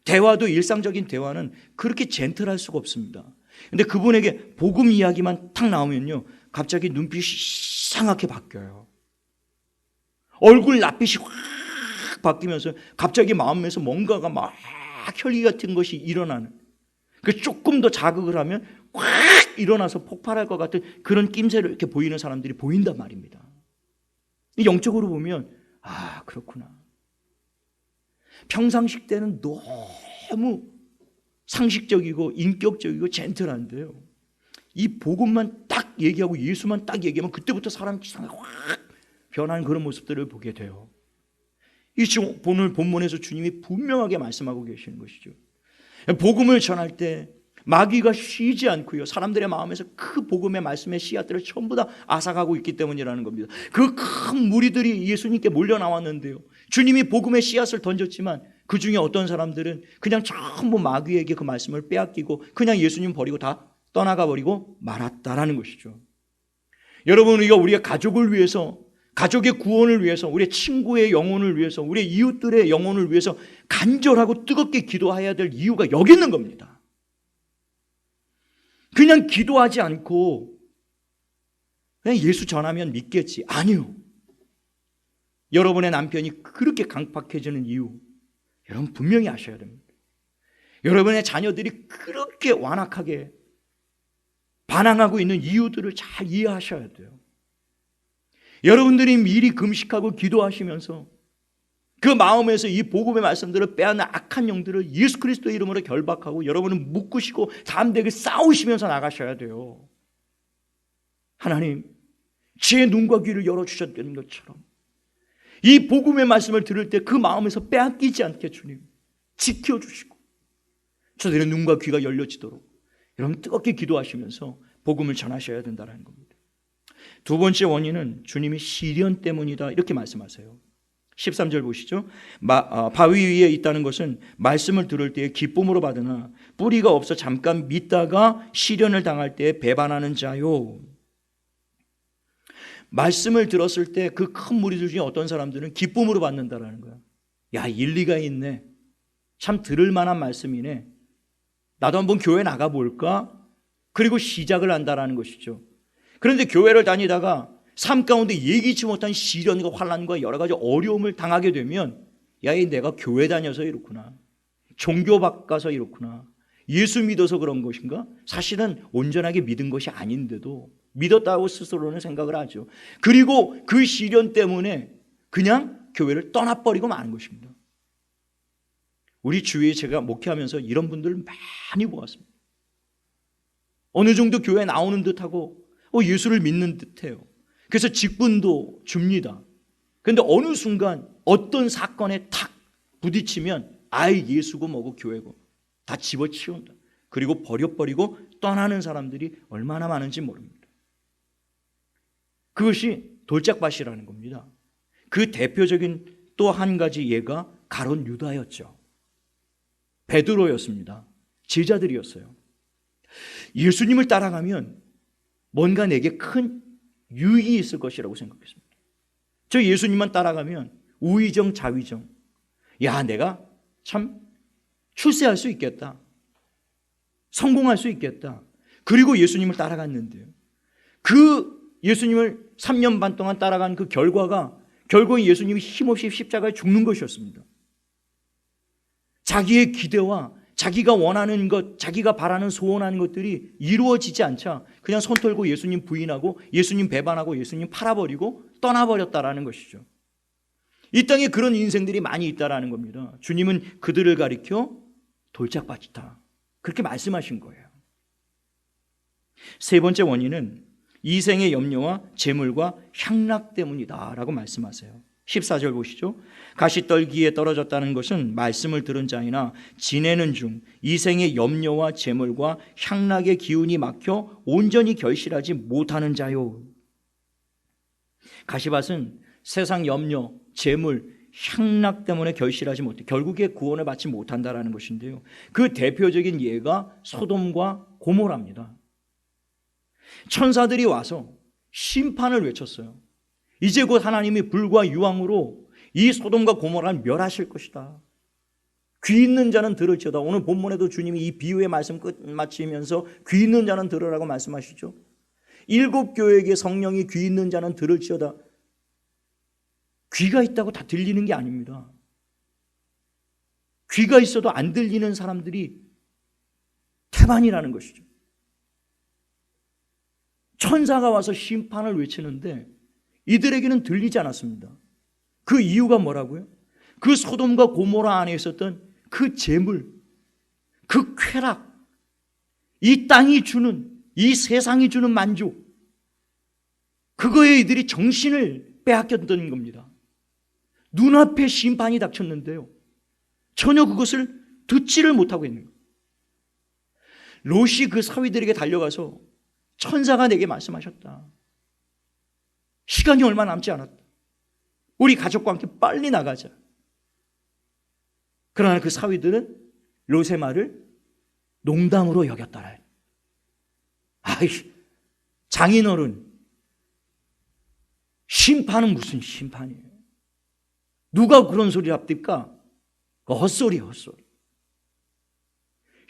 Speaker 2: 대화도 일상적인 대화는 그렇게 젠틀할 수가 없습니다. 근데 그분에게 복음 이야기만 탁 나오면요, 갑자기 눈빛이 이상하게 바뀌어요. 얼굴 낯빛이 확 바뀌면서 갑자기 마음에서 뭔가가 막 혈기 같은 것이 일어나는, 조금 더 자극을 하면 확 일어나서 폭발할 것 같은 그런 낌새를 이렇게 보이는 사람들이 보인단 말입니다. 영적으로 보면 아, 그렇구나. 평상시 때는 너무 상식적이고 인격적이고 젠틀한데요, 이 복음만 딱 얘기하고 예수만 딱 얘기하면 그때부터 사람 기상이 확 변하는 그런 모습들을 보게 돼요. 이 지금 오늘 본문에서 주님이 분명하게 말씀하고 계시는 것이죠. 복음을 전할 때 마귀가 쉬지 않고요, 사람들의 마음에서 그 복음의 말씀의 씨앗들을 전부 다 앗아가고 있기 때문이라는 겁니다. 그 큰 무리들이 예수님께 몰려 나왔는데요, 주님이 복음의 씨앗을 던졌지만 그 중에 어떤 사람들은 그냥 전부 마귀에게 그 말씀을 빼앗기고 그냥 예수님 버리고 다 떠나가 버리고 말았다라는 것이죠. 여러분, 우리가 가족을 위해서, 가족의 구원을 위해서, 우리의 친구의 영혼을 위해서, 우리의 이웃들의 영혼을 위해서 간절하고 뜨겁게 기도해야 될 이유가 여기 있는 겁니다. 그냥 기도하지 않고 그냥 예수 전하면 믿겠지. 아니요. 여러분의 남편이 그렇게 강팍해지는 이유, 여러분 분명히 아셔야 됩니다. 여러분의 자녀들이 그렇게 완악하게 반항하고 있는 이유들을 잘 이해하셔야 돼요. 여러분들이 미리 금식하고 기도하시면서 그 마음에서 이 복음의 말씀들을 빼앗는 악한 영들을 예수 그리스도의 이름으로 결박하고 여러분은 묶으시고 담대하게 싸우시면서 나가셔야 돼요. 하나님, 제 눈과 귀를 열어주셨다는 것처럼 이 복음의 말씀을 들을 때 그 마음에서 빼앗기지 않게 주님 지켜주시고 저들의 눈과 귀가 열려지도록 여러분 뜨겁게 기도하시면서 복음을 전하셔야 된다는 겁니다. 두 번째 원인은 주님이 시련 때문이다 이렇게 말씀하세요. 13절 보시죠. 바위 위에 있다는 것은 말씀을 들을 때에 기쁨으로 받으나 뿌리가 없어 잠깐 믿다가 시련을 당할 때에 배반하는 자요. 말씀을 들었을 때 그 큰 무리들 중에 어떤 사람들은 기쁨으로 받는다라는 거야. 야, 일리가 있네. 참 들을 만한 말씀이네. 나도 한번 교회 나가볼까? 그리고 시작을 한다라는 것이죠. 그런데 교회를 다니다가 삶 가운데 예기치 못한 시련과 환난과 여러 가지 어려움을 당하게 되면 야, 내가 교회 다녀서 이렇구나. 종교 바꿔서 이렇구나. 예수 믿어서 그런 것인가? 사실은 온전하게 믿은 것이 아닌데도 믿었다고 스스로는 생각을 하죠. 그리고 그 시련 때문에 그냥 교회를 떠나버리고 마는 것입니다. 우리 주위에 제가 목회하면서 이런 분들을 많이 보았습니다. 어느 정도 교회에 나오는 듯하고 예수를 믿는 듯해요. 그래서 직분도 줍니다. 그런데 어느 순간 어떤 사건에 탁 부딪히면 아예 예수고 뭐고 교회고 다 집어치운다. 그리고 버려버리고 떠나는 사람들이 얼마나 많은지 모릅니다. 그것이 돌짝밭이라는 겁니다. 그 대표적인 또 한 가지 예가 가룟 유다였죠. 베드로였습니다. 제자들이었어요. 예수님을 따라가면 뭔가 내게 큰 유익이 있을 것이라고 생각했습니다. 저 예수님만 따라가면 우의정 자의정, 야, 내가 참 출세할 수 있겠다, 성공할 수 있겠다. 그리고 예수님을 따라갔는데요, 그 예수님을 3년 반 동안 따라간 그 결과가 결국은 예수님이 힘없이 십자가에 죽는 것이었습니다. 자기의 기대와 자기가 원하는 것, 자기가 바라는 소원하는 것들이 이루어지지 않자 그냥 손 털고 예수님 부인하고 예수님 배반하고 예수님 팔아버리고 떠나버렸다라는 것이죠. 이 땅에 그런 인생들이 많이 있다라는 겁니다. 주님은 그들을 가리켜 돌짝밭이다 그렇게 말씀하신 거예요. 세 번째 원인은 이생의 염려와 재물과 향락 때문이다 라고 말씀하세요. 14절 보시죠. 가시떨기에 떨어졌다는 것은 말씀을 들은 자이나 지내는 중 이생의 염려와 재물과 향락의 기운이 막혀 온전히 결실하지 못하는 자요. 가시밭은 세상 염려, 재물, 향락 때문에 결실하지 못해 결국에 구원을 받지 못한다라는 것인데요, 그 대표적인 예가 소돔과 고모라입니다. 천사들이 와서 심판을 외쳤어요. 이제 곧 하나님이 불과 유황으로 이 소돔과 고모라를 멸하실 것이다. 귀 있는 자는 들을지어다. 오늘 본문에도 주님이 이 비유의 말씀 끝마치면서 귀 있는 자는 들으라고 말씀하시죠. 7교회에게 성령이 귀 있는 자는 들을지어다. 귀가 있다고 다 들리는 게 아닙니다. 귀가 있어도 안 들리는 사람들이 태반이라는 것이죠. 천사가 와서 심판을 외치는데 이들에게는 들리지 않았습니다. 그 이유가 뭐라고요? 그 소돔과 고모라 안에 있었던 그 재물, 그 쾌락, 이 땅이 주는, 이 세상이 주는 만족, 그거에 이들이 정신을 빼앗겼던 겁니다. 눈앞에 심판이 닥쳤는데요, 전혀 그것을 듣지를 못하고 있는 거예요. 롯이 그 사위들에게 달려가서 천사가 내게 말씀하셨다. 시간이 얼마 남지 않았다. 우리 가족과 함께 빨리 나가자. 그러나 그 사위들은 롯의 말을 농담으로 여겼더라. 아이, 장인어른, 심판은 무슨 심판이에요? 누가 그런 소리를 합니까? 헛소리, 헛소리.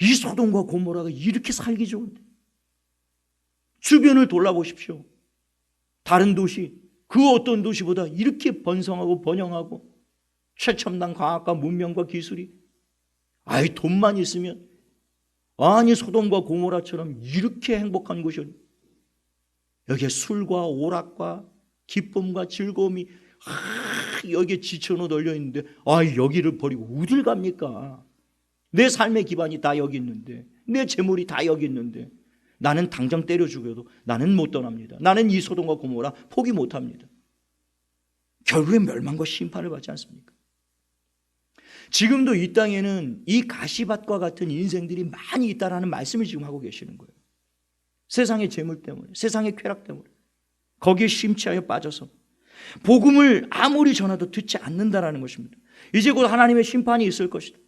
Speaker 2: 이 소돔과 고모라가 이렇게 살기 좋은데 주변을 돌아보십시오. 다른 도시, 그 어떤 도시보다 이렇게 번성하고 번영하고 최첨단 과학과 문명과 기술이, 아이 돈만 있으면, 아니 소돔과 고모라처럼 이렇게 행복한 곳이, 여기에 술과 오락과 기쁨과 즐거움이 여기에 지천으로 널려 있는데, 여기를 버리고 어딜 갑니까? 내 삶의 기반이 다 여기 있는데, 내 재물이 다 여기 있는데, 나는 당장 때려 죽여도 나는 못 떠납니다. 나는 이 소돔과 고모라 포기 못합니다. 결국엔 멸망과 심판을 받지 않습니까? 지금도 이 땅에는 이 가시밭과 같은 인생들이 많이 있다라는 말씀을 지금 하고 계시는 거예요. 세상의 재물 때문에, 세상의 쾌락 때문에 거기에 심취하여 빠져서 복음을 아무리 전해도 듣지 않는다라는 것입니다. 이제 곧 하나님의 심판이 있을 것이다.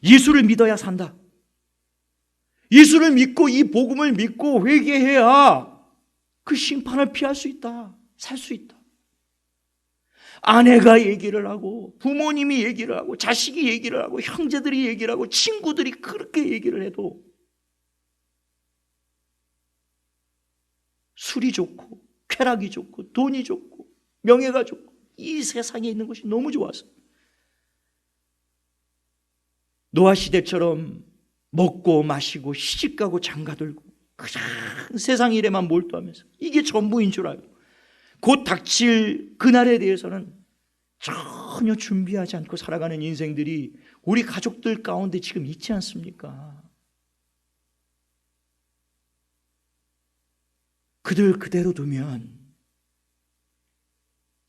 Speaker 2: 예수를 믿어야 산다. 예수를 믿고 이 복음을 믿고 회개해야 그 심판을 피할 수 있다. 살 수 있다. 아내가 얘기를 하고, 부모님이 얘기를 하고, 자식이 얘기를 하고, 형제들이 얘기를 하고, 친구들이 그렇게 얘기를 해도 술이 좋고 쾌락이 좋고 돈이 좋고 명예가 좋고 이 세상에 있는 것이 너무 좋아서 노아 시대처럼 먹고 마시고 시집가고 장가들고 그냥 세상 일에만 몰두하면서 이게 전부인 줄 알고 곧 닥칠 그날에 대해서는 전혀 준비하지 않고 살아가는 인생들이 우리 가족들 가운데 지금 있지 않습니까? 그들 그대로 두면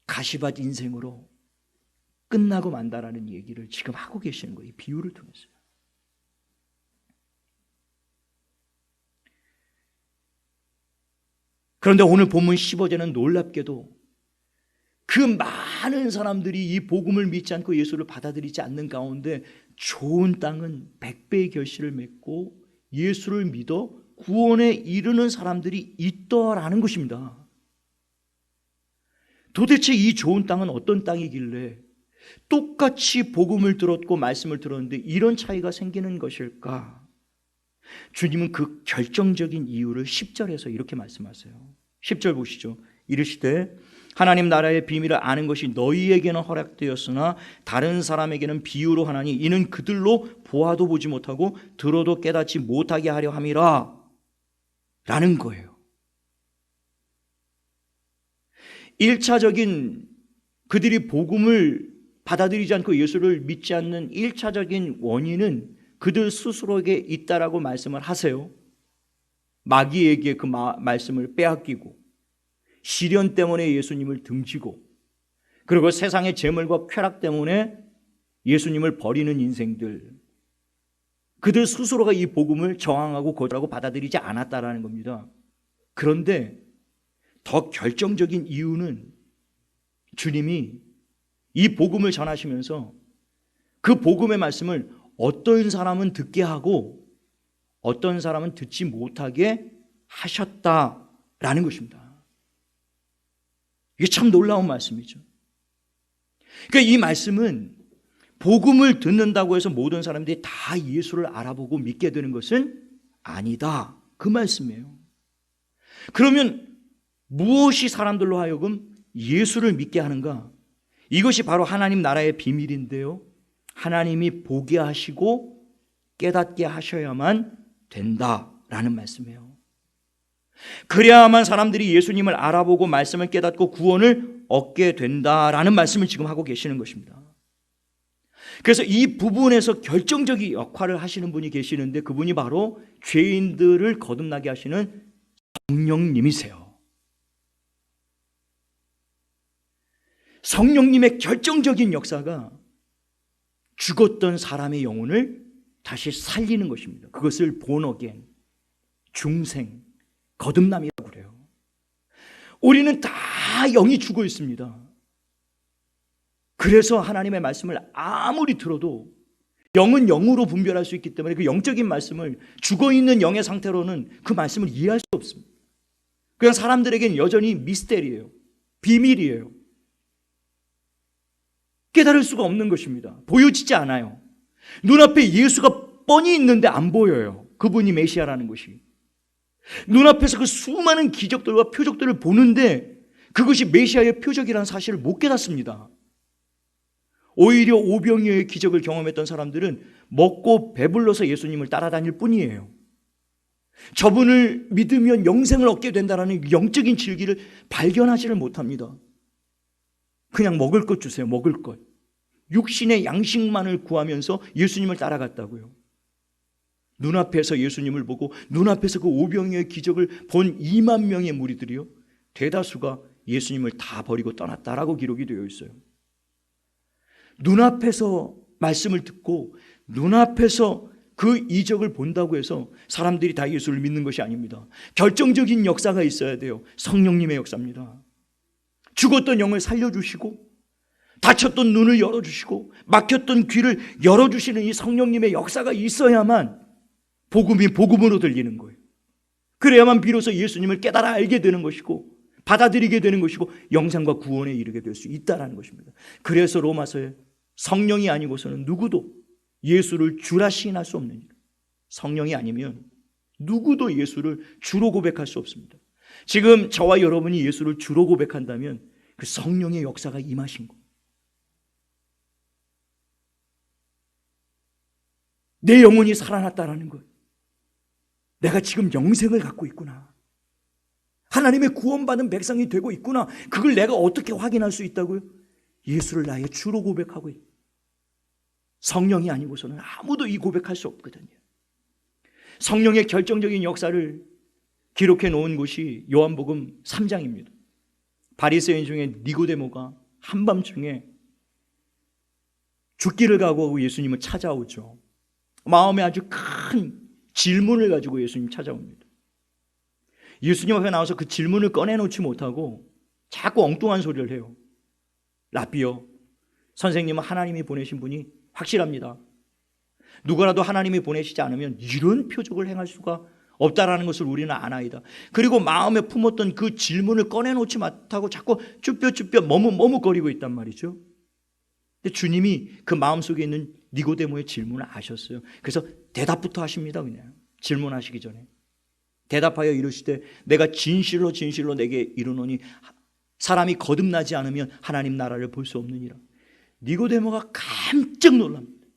Speaker 2: 가시밭 인생으로 끝나고 만다라는 얘기를 지금 하고 계시는 거예요. 이 비유를 통해서. 그런데 오늘 본문 15절은 놀랍게도 그 많은 사람들이 이 복음을 믿지 않고 예수를 받아들이지 않는 가운데 좋은 땅은 100배의 결실을 맺고 예수를 믿어 구원에 이르는 사람들이 있더라는 것입니다. 도대체 이 좋은 땅은 어떤 땅이길래 똑같이 복음을 들었고 말씀을 들었는데 이런 차이가 생기는 것일까? 주님은 그 결정적인 이유를 10절에서 이렇게 말씀하세요. 10절 보시죠. 이르시되 하나님 나라의 비밀을 아는 것이 너희에게는 허락되었으나 다른 사람에게는 비유로 하나니 이는 그들로 보아도 보지 못하고 들어도 깨닫지 못하게 하려 함이라 라는 거예요. 1차적인 그들이 복음을 받아들이지 않고 예수를 믿지 않는 1차적인 원인은 그들 스스로에게 있다라고 말씀을 하세요. 마귀에게 그 말씀을 빼앗기고 시련 때문에 예수님을 등지고 그리고 세상의 재물과 쾌락 때문에 예수님을 버리는 인생들, 그들 스스로가 이 복음을 저항하고 거절하고 받아들이지 않았다라는 겁니다. 그런데 더 결정적인 이유는 주님이 이 복음을 전하시면서 그 복음의 말씀을 어떤 사람은 듣게 하고 어떤 사람은 듣지 못하게 하셨다라는 것입니다. 이게 참 놀라운 말씀이죠. 그러니까 이 말씀은 복음을 듣는다고 해서 모든 사람들이 다 예수를 알아보고 믿게 되는 것은 아니다, 그 말씀이에요. 그러면 무엇이 사람들로 하여금 예수를 믿게 하는가? 이것이 바로 하나님 나라의 비밀인데요, 하나님이 보게 하시고 깨닫게 하셔야만 된다라는 말씀이에요. 그래야만 사람들이 예수님을 알아보고 말씀을 깨닫고 구원을 얻게 된다라는 말씀을 지금 하고 계시는 것입니다. 그래서 이 부분에서 결정적인 역할을 하시는 분이 계시는데 그분이 바로 죄인들을 거듭나게 하시는 성령님이세요. 성령님의 결정적인 역사가 죽었던 사람의 영혼을 다시 살리는 것입니다. 그것을 born again, 중생, 거듭남이라고 그래요. 우리는 다 영이 죽어 있습니다. 그래서 하나님의 말씀을 아무리 들어도 영은 영으로 분별할 수 있기 때문에 그 영적인 말씀을 죽어있는 영의 상태로는 그 말씀을 이해할 수 없습니다. 그냥 사람들에게는 여전히 미스테리예요. 비밀이에요. 깨달을 수가 없는 것입니다. 보여지지 않아요. 눈앞에 예수가 뻔히 있는데 안 보여요. 그분이 메시아라는 것이. 눈앞에서 그 수많은 기적들과 표적들을 보는데 그것이 메시아의 표적이라는 사실을 못 깨닫습니다. 오히려 오병이어의 기적을 경험했던 사람들은 먹고 배불러서 예수님을 따라다닐 뿐이에요. 저분을 믿으면 영생을 얻게 된다는 영적인 진리를 발견하지를 못합니다. 그냥 먹을 것 주세요. 먹을 것. 육신의 양식만을 구하면서 예수님을 따라갔다고요. 눈앞에서 예수님을 보고 눈앞에서 그 오병이어의 기적을 본 2만 명의 무리들이요, 대다수가 예수님을 다 버리고 떠났다라고 기록이 되어 있어요. 눈앞에서 말씀을 듣고 눈앞에서 그 이적을 본다고 해서 사람들이 다 예수를 믿는 것이 아닙니다. 결정적인 역사가 있어야 돼요. 성령님의 역사입니다. 죽었던 영을 살려주시고 닫혔던 눈을 열어주시고 막혔던 귀를 열어주시는 이 성령님의 역사가 있어야만 복음이 복음으로 들리는 거예요. 그래야만 비로소 예수님을 깨달아 알게 되는 것이고 받아들이게 되는 것이고 영생과 구원에 이르게 될 수 있다는 것입니다. 그래서 로마서에 성령이 아니고서는 누구도 예수를 주라 시인할 수 없는 일. 성령이 아니면 누구도 예수를 주로 고백할 수 없습니다. 지금 저와 여러분이 예수를 주로 고백한다면 그 성령의 역사가 임하신 것. 내 영혼이 살아났다라는 것. 내가 지금 영생을 갖고 있구나. 하나님의 구원받은 백성이 되고 있구나. 그걸 내가 어떻게 확인할 수 있다고요? 예수를 나의 주로 고백하고 있다. 성령이 아니고서는 아무도 이 고백할 수 없거든요. 성령의 결정적인 역사를 기록해 놓은 곳이 요한복음 3장입니다. 바리새인 중에 니고데모가 한밤중에 죽기를 각오하고 예수님을 찾아오죠. 마음에 아주 큰 질문을 가지고 예수님 찾아옵니다. 예수님 앞에 나와서 그 질문을 꺼내놓지 못하고 자꾸 엉뚱한 소리를 해요. 라비여, 선생님은 하나님이 보내신 분이 확실합니다. 누구라도 하나님이 보내시지 않으면 이런 표적을 행할 수가 없다라는 것을 우리는 아나이다. 그리고 마음에 품었던 그 질문을 꺼내놓지 못하고 자꾸 쭈뼛쭈뼛 머뭇거리고 있단 말이죠. 근데 주님이 그 마음속에 있는 니고데모의 질문을 아셨어요. 그래서 대답부터 하십니다. 그냥 질문하시기 전에 대답하여 이르시되 내가 진실로 내게 이르노니 사람이 거듭나지 않으면 하나님 나라를 볼 수 없느니라. 니고데모가 깜짝 놀랍니다.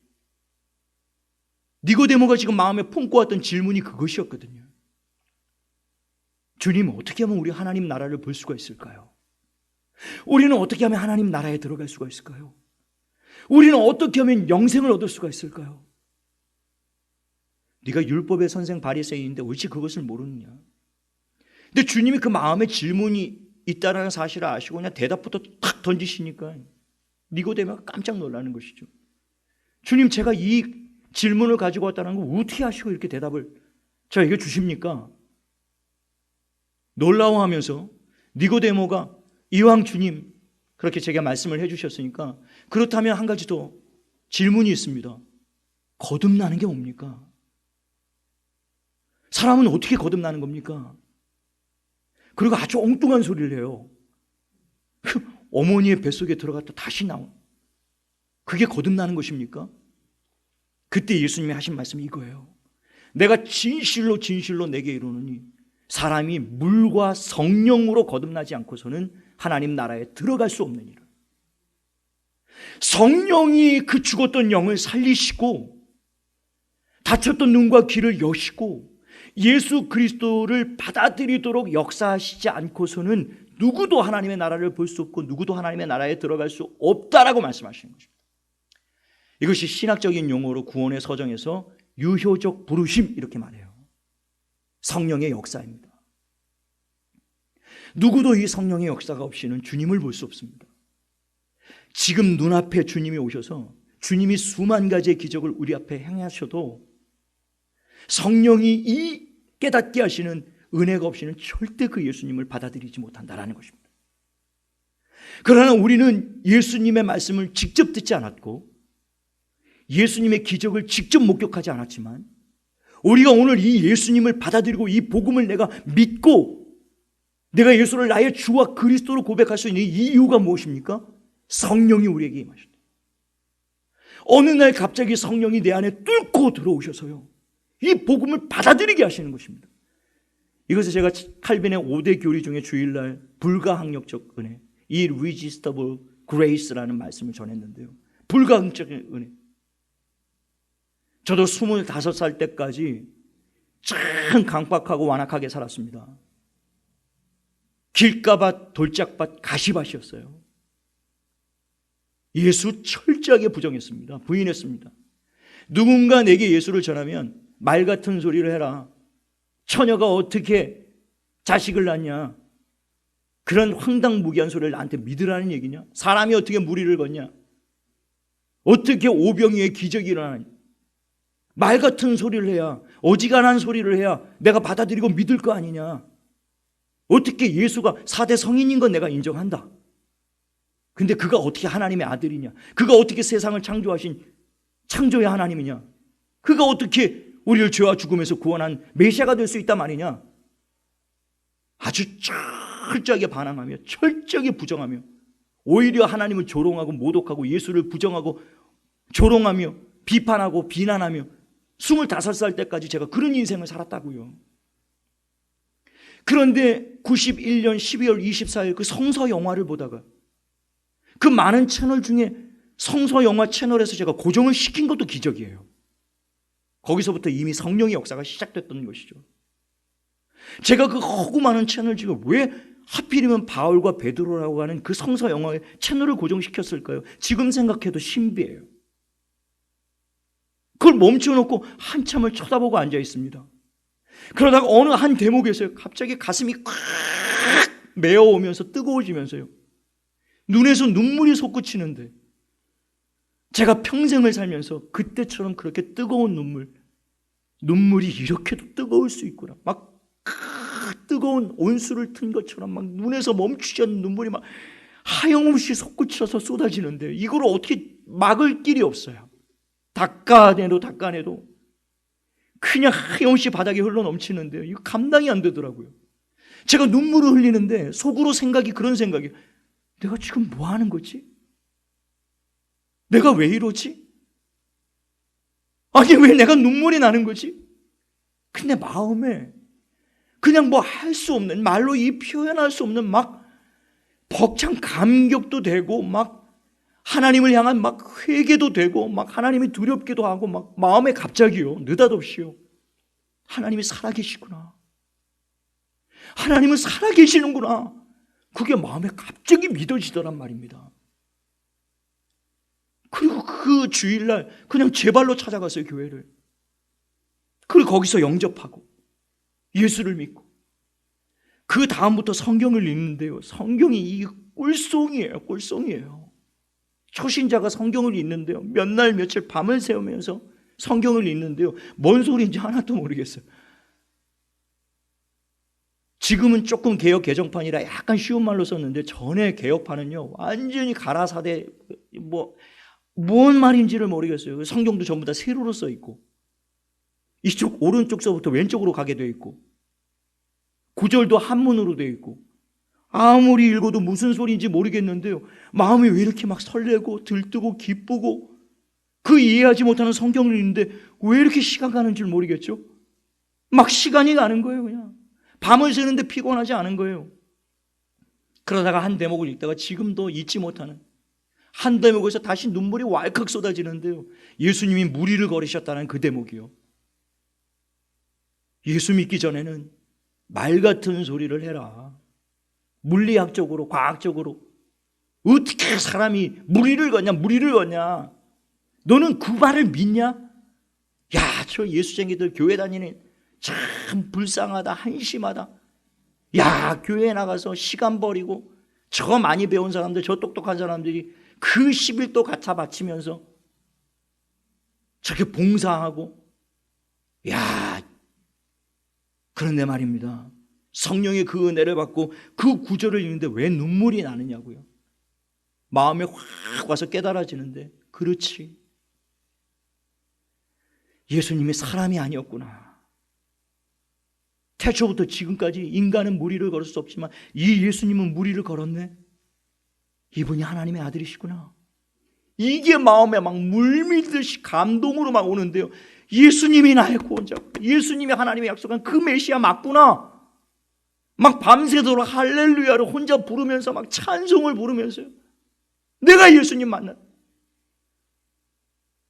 Speaker 2: 니고데모가 지금 마음에 품고 왔던 질문이 그것이었거든요. 주님, 어떻게 하면 우리 하나님 나라를 볼 수가 있을까요? 우리는 어떻게 하면 하나님 나라에 들어갈 수가 있을까요? 우리는 어떻게 하면 영생을 얻을 수가 있을까요? 네가 율법의 선생 바리새인인데 어찌 그것을 모르느냐? 근데 주님이 그 마음에 질문이 있다는 사실을 아시고 그냥 대답부터 탁 던지시니까 니고데모가 깜짝 놀라는 것이죠. 주님, 제가 이 질문을 가지고 왔다는 걸 어떻게 아시고 이렇게 대답을 저에게 주십니까? 놀라워하면서 니고데모가 이왕 주님 그렇게 제가 말씀을 해주셨으니까 그렇다면 한 가지 더 질문이 있습니다. 거듭나는 게 뭡니까? 사람은 어떻게 거듭나는 겁니까? 그리고 아주 엉뚱한 소리를 해요. 어머니의 뱃속에 들어갔다 다시 나온, 그게 거듭나는 것입니까? 그때 예수님이 하신 말씀이 이거예요. 내가 진실로 내게 이르노니 사람이 물과 성령으로 거듭나지 않고서는 하나님 나라에 들어갈 수 없느니라. 성령이 그 죽었던 영을 살리시고 닫혔던 눈과 귀를 여시고 예수 그리스도를 받아들이도록 역사하시지 않고서는 누구도 하나님의 나라를 볼 수 없고 누구도 하나님의 나라에 들어갈 수 없다라고 말씀하시는 것입니다. 이것이 신학적인 용어로 구원의 서정에서 유효적 부르심 이렇게 말해요. 성령의 역사입니다. 누구도 이 성령의 역사가 없이는 주님을 볼 수 없습니다. 지금 눈앞에 주님이 오셔서 주님이 수만 가지의 기적을 우리 앞에 행하셔도 성령이 이 깨닫게 하시는 은혜가 없이는 절대 그 예수님을 받아들이지 못한다라는 것입니다. 그러나 우리는 예수님의 말씀을 직접 듣지 않았고 예수님의 기적을 직접 목격하지 않았지만 우리가 오늘 이 예수님을 받아들이고 이 복음을 내가 믿고 내가 예수를 나의 주와 그리스도로 고백할 수 있는 이유가 무엇입니까? 성령이 우리에게 임하셨다. 어느 날 갑자기 성령이 내 안에 뚫고 들어오셔서요, 이 복음을 받아들이게 하시는 것입니다. 이것을 제가 칼빈의 5대 교리 중에 주일날 불가항력적 은혜, irresistible grace라는 말씀을 전했는데요. 불가항력적인 은혜. 저도 25살 때까지 참 강박하고 완악하게 살았습니다. 길가밭, 돌짝밭, 가시밭이었어요. 예수 철저하게 부정했습니다. 부인했습니다. 누군가 내게 예수를 전하면 말 같은 소리를 해라. 처녀가 어떻게 자식을 낳냐. 그런 황당무계한 소리를 나한테 믿으라는 얘기냐. 사람이 어떻게 무리를 걷냐. 어떻게 오병이의 기적이 일어나냐. 말 같은 소리를 해야, 어지간한 소리를 해야 내가 받아들이고 믿을 거 아니냐. 어떻게 예수가 4대 성인인 건 내가 인정한다. 근데 그가 어떻게 하나님의 아들이냐. 그가 어떻게 세상을 창조하신 창조의 하나님이냐. 그가 어떻게 우리를 죄와 죽음에서 구원한 메시아가 될 수 있단 말이냐. 아주 철저하게 반항하며 철저하게 부정하며 오히려 하나님을 조롱하고 모독하고 예수를 부정하고 조롱하며 비판하고 비난하며 25살 때까지 제가 그런 인생을 살았다고요. 그런데 91년 12월 24일 그 성서 영화를 보다가 그 많은 채널 중에 성서 영화 채널에서 제가 고정을 시킨 것도 기적이에요. 거기서부터 이미 성령의 역사가 시작됐던 것이죠. 제가 그 허구 많은 채널 중에 왜 하필이면 바울과 베드로라고 하는 그 성서 영화의 채널을 고정시켰을까요? 지금 생각해도 신비해요. 그걸 멈춰놓고 한참을 쳐다보고 앉아 있습니다. 그러다가 어느 한 대목에서요, 갑자기 가슴이 콱 메어오면서 뜨거워지면서요, 눈에서 눈물이 솟구치는데, 제가 평생을 살면서 그때처럼 그렇게 뜨거운 눈물이 이렇게도 뜨거울 수 있구나. 막 뜨거운 온수를 튼 것처럼 막 눈에서 멈추지 않는 눈물이 막 하염없이 솟구쳐서 쏟아지는데 이걸 어떻게 막을 길이 없어요. 닦아내도 그냥 하염없이 바닥에 흘러넘치는데요. 이거 감당이 안 되더라고요. 제가 눈물을 흘리는데 속으로 그런 생각이, 내가 지금 뭐 하는 거지? 내가 왜 이러지? 아니, 왜 내가 눈물이 나는 거지? 근데 마음에 그냥 뭐 할 수 없는, 말로 표현할 수 없는 막 벅찬 감격도 되고, 막 하나님을 향한 막 회개도 되고, 막 하나님이 두렵기도 하고, 막 마음에 갑자기요, 느닷없이요, 하나님이 살아계시구나. 하나님은 살아계시는구나. 그게 마음에 갑자기 믿어지더란 말입니다. 그리고 그 주일날 그냥 제 발로 찾아갔어요, 교회를. 그리고 거기서 영접하고 예수를 믿고 그 다음부터 성경을 읽는데요, 성경이 이 꿀송이에요. 초신자가 성경을 읽는데요, 몇 날 며칠 밤을 새우면서 성경을 읽는데요, 뭔 소리인지 하나도 모르겠어요. 지금은 조금 개역 개정판이라 약간 쉬운 말로 썼는데, 전에 개역판은요 완전히 가라사대, 뭔 말인지를 모르겠어요. 성경도 전부 다 세로로 써 있고, 이쪽 오른쪽서부터 왼쪽으로 가게 되어 있고, 구절도 한문으로 되어 있고, 아무리 읽어도 무슨 소리인지 모르겠는데요, 마음이 왜 이렇게 막 설레고 들뜨고 기쁘고, 그 이해하지 못하는 성경을 읽는데 왜 이렇게 시간 가는 줄 모르겠죠? 막 시간이 가는 거예요. 그냥 밤을 새는데 피곤하지 않은 거예요. 그러다가 한 대목을 읽다가 지금도 잊지 못하는 한 대목에서 다시 눈물이 왈칵 쏟아지는데요, 예수님이 무리를 걸으셨다는 그 대목이요. 예수 믿기 전에는 말 같은 소리를 해라. 물리학적으로, 과학적으로 어떻게 사람이 무리를 걷냐. 너는 그 말을 믿냐? 야, 저 예수쟁이들 교회 다니는 참 불쌍하다, 한심하다. 야, 교회에 나가서 시간 버리고 저 많이 배운 사람들, 저 똑똑한 사람들이 그 11도 갖다 바치면서 저렇게 봉사하고, 야, 그런데 말입니다, 성령의 그 은혜를 받고 그 구절을 읽는데 왜 눈물이 나느냐고요. 마음에 확 와서 깨달아지는데, 그렇지, 예수님이 사람이 아니었구나. 태초부터 지금까지 인간은 무리를 걸을 수 없지만 이 예수님은 무리를 걸었네. 이분이 하나님의 아들이시구나. 이게 마음에 막 물밀듯이 감동으로 막 오는데요. 예수님이 나의 구원자, 예수님이 하나님의 약속한 그 메시아 맞구나. 막 밤새도록 할렐루야를 혼자 부르면서 막 찬송을 부르면서요. 내가 예수님 만나.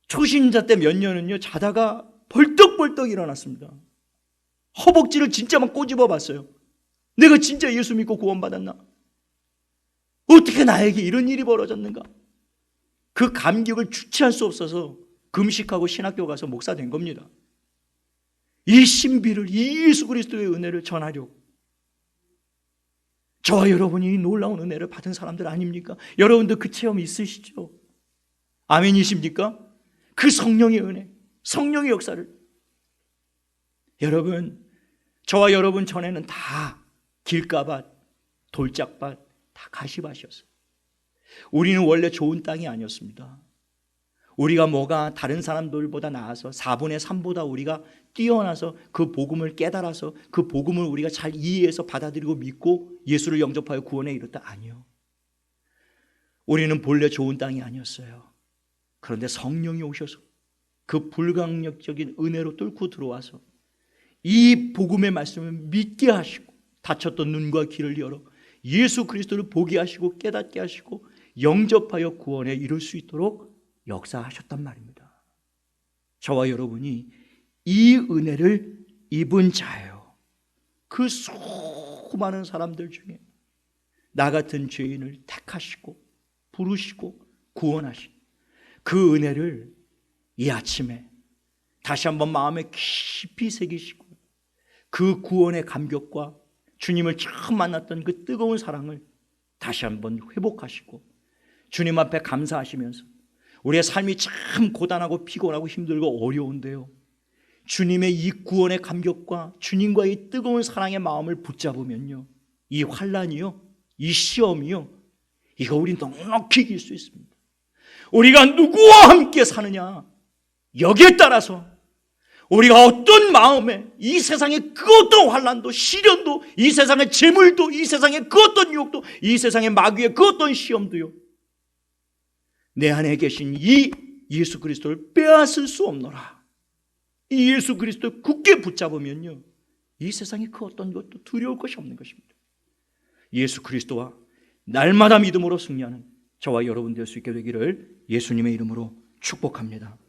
Speaker 2: 초신자 때 몇 년은요, 자다가 벌떡벌떡 일어났습니다. 허벅지를 진짜 막 꼬집어 봤어요. 내가 진짜 예수 믿고 구원받았나? 어떻게 나에게 이런 일이 벌어졌는가? 그 감격을 주체할 수 없어서 금식하고 신학교 가서 목사 된 겁니다. 이 신비를, 이 예수 그리스도의 은혜를 전하려고. 저와 여러분이 이 놀라운 은혜를 받은 사람들 아닙니까? 여러분도 그 체험 있으시죠? 아멘이십니까? 그 성령의 은혜, 성령의 역사를. 여러분, 저와 여러분 전에는 다 길가밭, 돌짝밭, 다 가시밭이었어요. 우리는 원래 좋은 땅이 아니었습니다. 우리가 뭐가 다른 사람들보다 나아서 4분의 3보다 우리가 뛰어나서 그 복음을 깨달아서 그 복음을 우리가 잘 이해해서 받아들이고 믿고 예수를 영접하여 구원에 이뤘다? 아니요. 우리는 본래 좋은 땅이 아니었어요. 그런데 성령이 오셔서 그 불강력적인 은혜로 뚫고 들어와서 이 복음의 말씀을 믿게 하시고 닫혔던 눈과 귀를 열어 예수 그리스도를 보게 하시고 깨닫게 하시고 영접하여 구원에 이룰 수 있도록 역사하셨단 말입니다. 저와 여러분이 이 은혜를 입은 자예요. 그 수많은 사람들 중에 나 같은 죄인을 택하시고 부르시고 구원하신 그 은혜를 이 아침에 다시 한번 마음에 깊이 새기시고 그 구원의 감격과 주님을 처음 만났던 그 뜨거운 사랑을 다시 한번 회복하시고 주님 앞에 감사하시면서 우리의 삶이 참 고단하고 피곤하고 힘들고 어려운데요, 주님의 이 구원의 감격과 주님과의 뜨거운 사랑의 마음을 붙잡으면요, 이 환난이요, 이 시험이요, 이거 우리 넉넉히 이길 수 있습니다. 우리가 누구와 함께 사느냐, 여기에 따라서 우리가 어떤 마음에 이 세상의 그 어떤 환난도 시련도 이 세상의 재물도 이 세상의 그 어떤 유혹도 이 세상의 마귀의 그 어떤 시험도요, 내 안에 계신 이 예수 그리스도를 빼앗을 수 없노라. 이 예수 그리스도를 굳게 붙잡으면요, 이 세상의 그 어떤 것도 두려울 것이 없는 것입니다. 예수 그리스도와 날마다 믿음으로 승리하는 저와 여러분 될 수 있게 되기를 예수님의 이름으로 축복합니다.